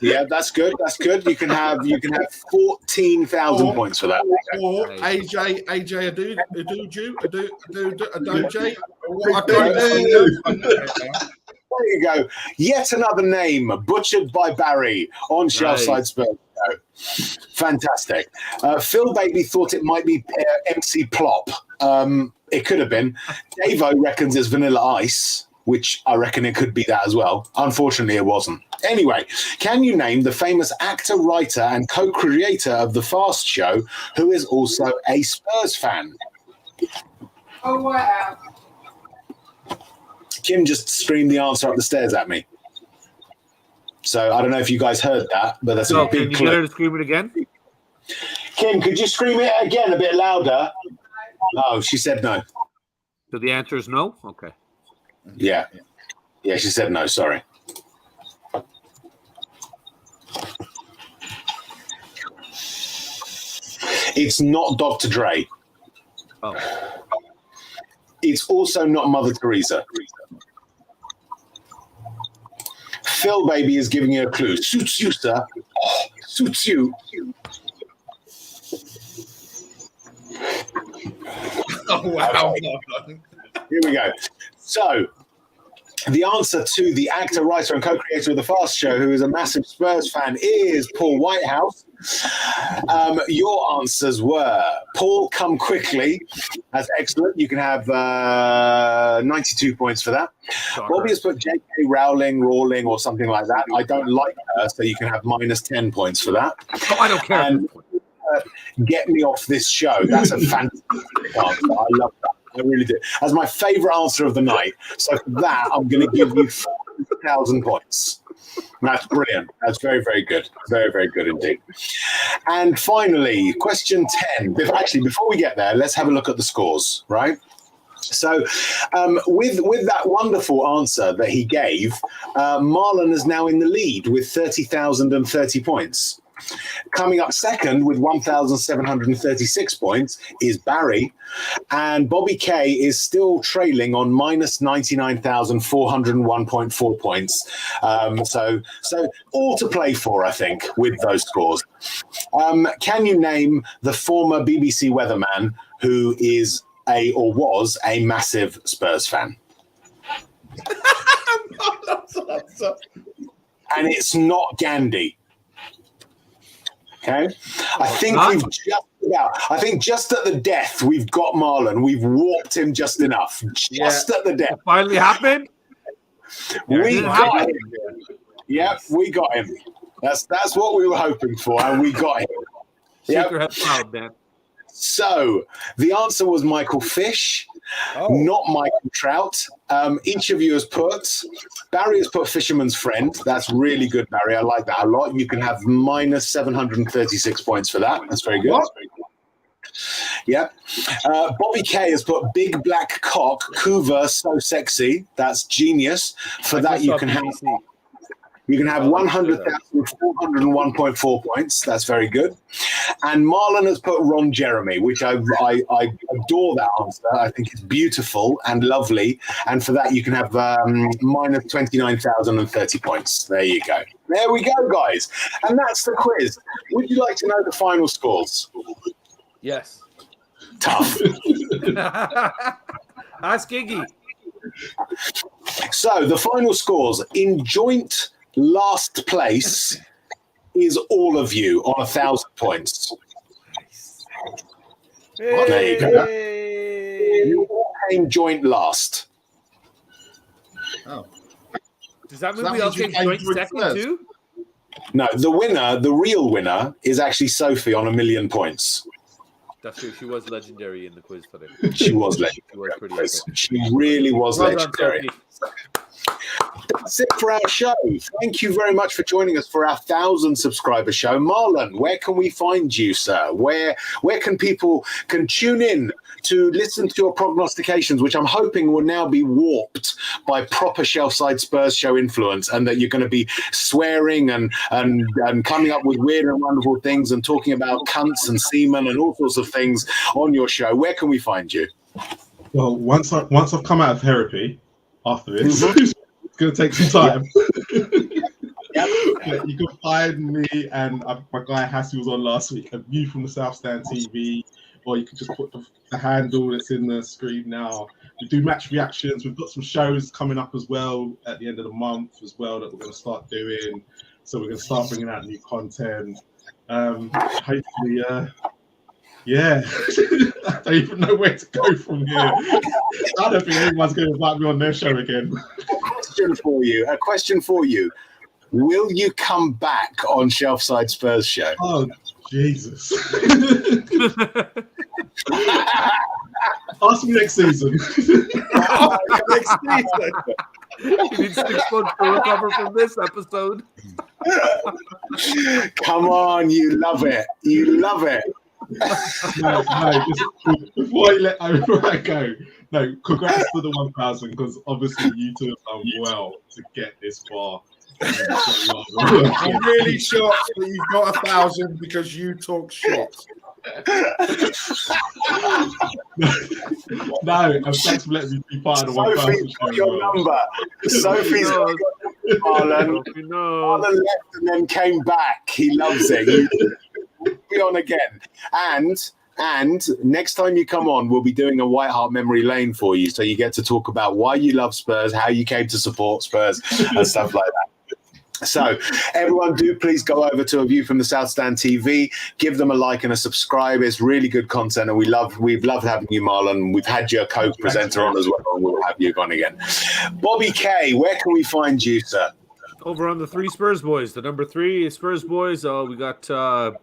Yeah, that's good. That's good. You can have 14,000 points for that. Or AJ Adoje. There you go. Yet another name butchered by Barry on Shelfside Spurs. Fantastic. Phil Bailey thought it might be MC Plop. It could have been. Davo reckons it's Vanilla Ice, which I reckon it could be that as well. Unfortunately, it wasn't. Anyway, can you name the famous actor, writer, and co-creator of The Fast Show, who is also a Spurs fan? Oh, wow. Kim just screamed the answer up the stairs at me. So I don't know if you guys heard that, but that's a big Can you get her to scream it again? Kim, could you scream it again a bit louder? Oh, she said no. So the answer is no? Okay. Yeah. Yeah, she said no, sorry. It's not Dr. Dre. Oh. It's also not Mother Teresa. Phil Baby is giving you a clue. Suits you, sir. Oh, suits you. Oh, wow. Here we go. So, the answer to the actor, writer, and co-creator of The Fast Show, who is a massive Spurs fan, is Paul Whitehouse. Your answers were Paul Come Quickly. That's excellent. You can have 92 points for that. Bobby has put J.K. Rowling, or something like that. I don't like her, so you can have minus 10 points for that. Oh, I don't care. And Get Me Off This Show. That's a fantastic answer. I love that. I really do. That's my favourite answer of the night. So for that, I'm going to give you 4,000 points. That's brilliant. That's very, very good. Very, very good indeed. And finally, question 10. Before we get there, let's have a look at the scores, right? So with that wonderful answer that he gave, Marlon is now in the lead with 30,030 points. Coming up second with 1,736 points is Barry, and Bobby K is still trailing on minus 99,401.4 points. So all to play for, I think, with those scores. Can you name the former BBC weatherman who is was a massive Spurs fan? And it's not Gandhi. Okay, I think just at the death we've got Marlon. We've warped him just enough. Just at the death. It finally happened. We got him. Yep, we got him. That's what we were hoping for, and we got him. Shaker head proud, man. So the answer was Michael Fish, not Michael Trout. Each of you has put, Barry has put Fisherman's Friend. That's really good, Barry. I like that a lot. You can have minus 736 points for that. That's very good. What? Yeah. Bobby K has put Big Black Cock, Coover, So Sexy. That's genius. For that, you can have 100,401.4 points. That's very good. And Marlon has put Ron Jeremy, which I adore that answer. I think it's beautiful and lovely. And for that, you can have minus 29,030 points. There you go. There we go, guys. And that's the quiz. Would you like to know the final scores? Yes. Tough. Ask Iggy. So the final scores in joint last place is all of you on 1,000 points. Hey. There you go. You all came joint last. Oh. Does that mean that we all means you came came joint joint second first? too? No, the winner, the real winner, is actually Sophie on 1,000,000 points. That's true. She was legendary in the quiz today. She was legendary. She was pretty epic. She really was Well done, legendary. Sophie. That's it for our show. Thank you very much for joining us for our 1,000 subscriber show. Marlon, where can we find you, sir? Where can people tune in to listen to your prognostications, which I'm hoping will now be warped by proper Shelfside Spurs show influence, and that you're going to be swearing and coming up with weird and wonderful things and talking about cunts and semen and all sorts of things on your show. Where can we find you? Well, once I've come out of therapy after this, it's going to take some time. You can find me and my guy Hassi was on last week, A View from the South Stand TV, or you can just put the handle that's in the screen now. We do match reactions. We've got some shows coming up as well at the end of the month as well that we're going to start doing. So we're going to start bringing out new content. Hopefully, yeah. I don't even know where to go from here. I don't think anyone's going to invite me on their show again. A question for you. Will you come back on Shelfside Spurs show? Oh, Jesus. Ask me next season. Next season. You need 6 months to recover from this episode. Come on, you love it. You love it. No, before I go, no, congrats to the 1,000, because obviously you two have done well to get this far. I'm really shocked that you've got 1,000 because you talk shit. No, and thanks for letting me be part of the 1,000 Sophie's got your number. Sophie's got your Marlon. Marlon left and then came back. He loves it. You'll be on again. And next time you come on, we'll be doing a White Hart memory lane for you, so you get to talk about why you love Spurs, how you came to support Spurs, and stuff like that. So everyone, do please go over to A View from the South Stand TV, give them a like and a subscribe. It's really good content, and we've loved having you, Marlon. We've had your co-presenter on as well, and we'll have you on again. Bobby K, where can we find you, sir? Over on the 3 Spurs Boys. The number 3 is Spurs Boys. We got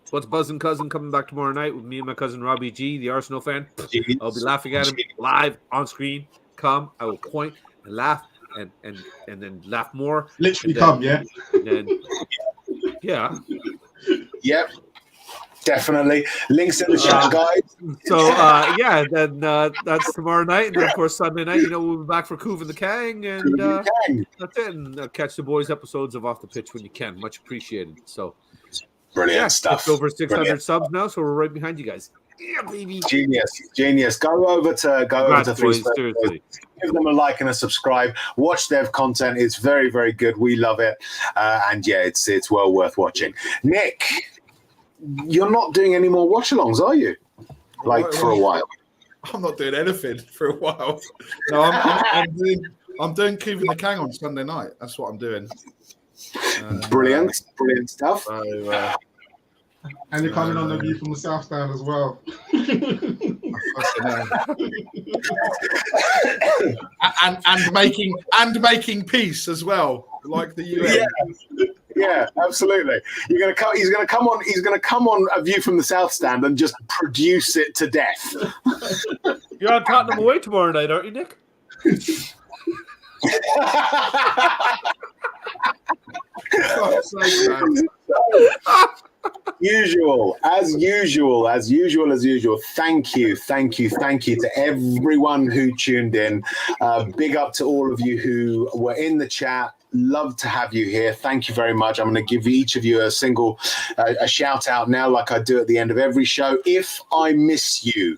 What's Buzzin' Cousin coming back tomorrow night with me and my cousin Robbie G, the Arsenal fan. I'll be laughing at him live on screen. Come, I will point and laugh and then laugh more. Literally come, yeah? And yeah. Yep. Definitely. Links in the chat, guys. So, then that's tomorrow night. And then, of course, Sunday night, we'll be back for Coov and the Kang. And that's it. And catch the boys' episodes of Off the Pitch when you can. Much appreciated. So, brilliant stuff. It's over 600 subs now, so we're right behind you guys. Yeah, baby. Genius. Go over to 3 Spurs. Seriously. Give them a like and a subscribe. Watch their content. It's very, very good. We love it. And yeah, it's well worth watching. Nick, you're not doing any more watch-alongs, are you? For a while. I'm not doing anything for a while. No, I'm doing Coov and the Kang on Sunday night. That's what I'm doing. Brilliant stuff. So, And you're coming on the View from the South Stand as well. and making peace as well, like the UN. Yeah, absolutely. He's gonna come on A View from the South Stand and just produce it to death. You're on Tottenham away tomorrow night, aren't you, Nick? As usual. Thank you to everyone who tuned in. Big up to all of you who were in the chat. Love to have you here. Thank you very much. I'm going to give each of you a shout out now, like I do at the end of every show. If I miss you,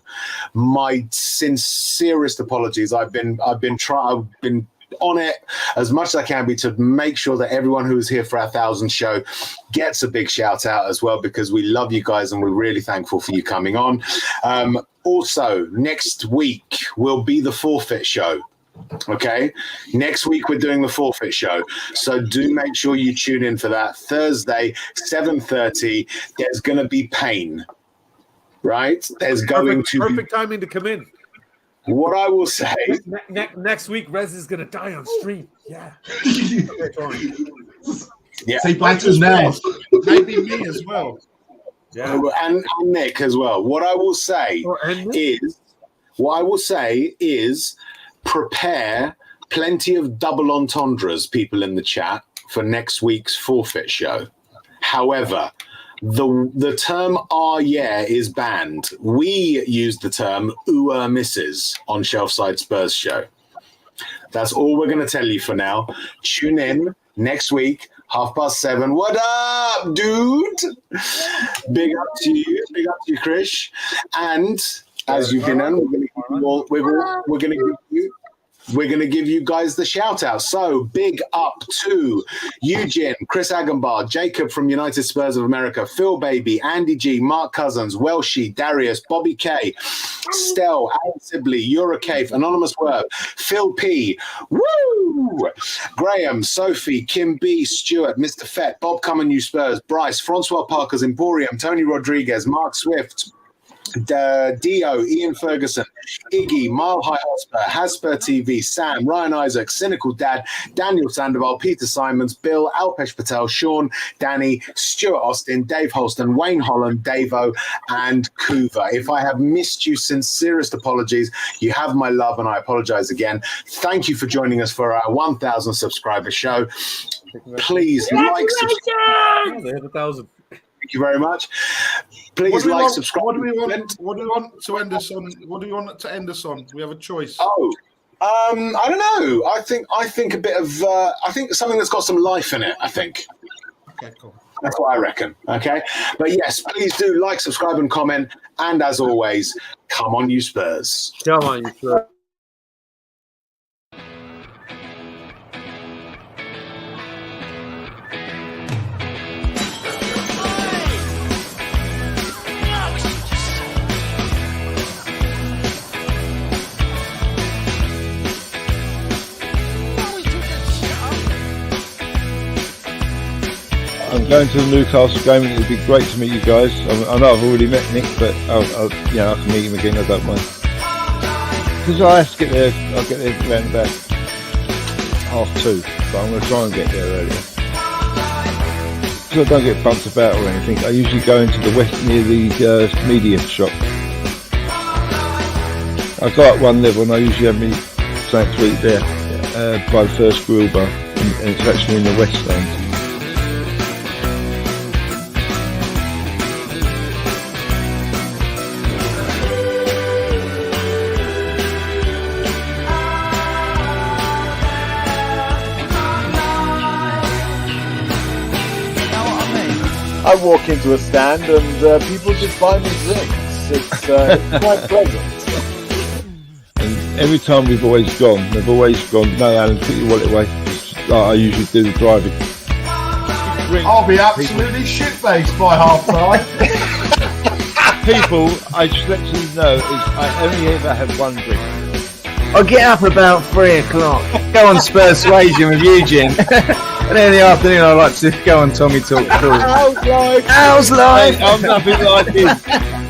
my sincerest apologies. I've been on it as much as I can be to make sure that everyone who was here for our 1,000th show gets a big shout out as well, because we love you guys and we're really thankful for you coming on. Also, next week will be the forfeit show. Okay, next week we're doing the forfeit show, so do make sure you tune in for that. Thursday 7:30. There's going to be pain, right? There's going to be perfect timing to come in. What I will say next week, Rez is going to die on stream. Yeah. Yeah. Say bye to now. Maybe me as well. Yeah. And Nick as well. What I will say is prepare plenty of double entendres, people in the chat, for next week's forfeit show. However, the term yeah is banned. We use the term misses on Shelfside Spurs show. That's all we're going to tell you for now. Tune in next week, 7:30. What up, dude? Big up to you, Krish. And as you've been on, we're going to give you guys the shout out. So big up to Eugene, Chris Agambar, Jacob from United Spurs of America, Phil Baby, Andy G, Mark Cousins, Welshie, Darius, Bobby K, Stell, Alan Sibley, Eurocave, Anonymous Word, Phil P, woo, Graham, Sophie, Kim B, Stuart, Mr. Fett, Bob Common New Spurs, Bryce, Francois Parker's Emporium, Tony Rodriguez, Mark Swift, Dio, Ian Ferguson, Iggy, Mile High Hotspur, Hasper TV, Sam, Ryan Isaac, Cynical Dad, Daniel Sandoval, Peter Simons, Bill, Alpesh Patel, Sean, Danny, Stuart Austin, Dave Holston, Wayne Holland, Davo, and Kuva. If I have missed you, sincerest apologies. You have my love, and I apologize again. Thank you for joining us for our 1,000 subscriber show. Please like, subscribe. They hit 1,000. Thank you very much. Please subscribe. What do we want to end us on? What do you want to end us on? We have a choice. I don't know. I think a bit of I think something that's got some life in it. I think. Okay, cool. That's what I reckon. Okay, but yes, please do like, subscribe, and comment. And as always, come on, you Spurs. Come on, you Spurs. I'm going to the Newcastle game, and it'd be great to meet you guys. I know I've already met Nick, but I can meet him again. I don't mind. Because I have to get there. I'll get there around about 2:30, but I'm going to try and get there earlier. Because I don't get bumped about or anything. I usually go into the west near the media shop. I go up one level, and I usually have me something to eat there by the first grill bar, and it's actually in the west stand. I walk into a stand and people just buy me drinks. It's quite pleasant. And every time they've always gone, no, Alan, put your wallet away. I usually do the driving. I'll be absolutely shit-faced by half-time. People, I just let you know, I only ever have one drink. I'll get up about 3 o'clock. Go on Spurs Suasion with Eugene. And then in the afternoon, I like to go on Tommy Talk. How's life? How's life? I'm nothing like it.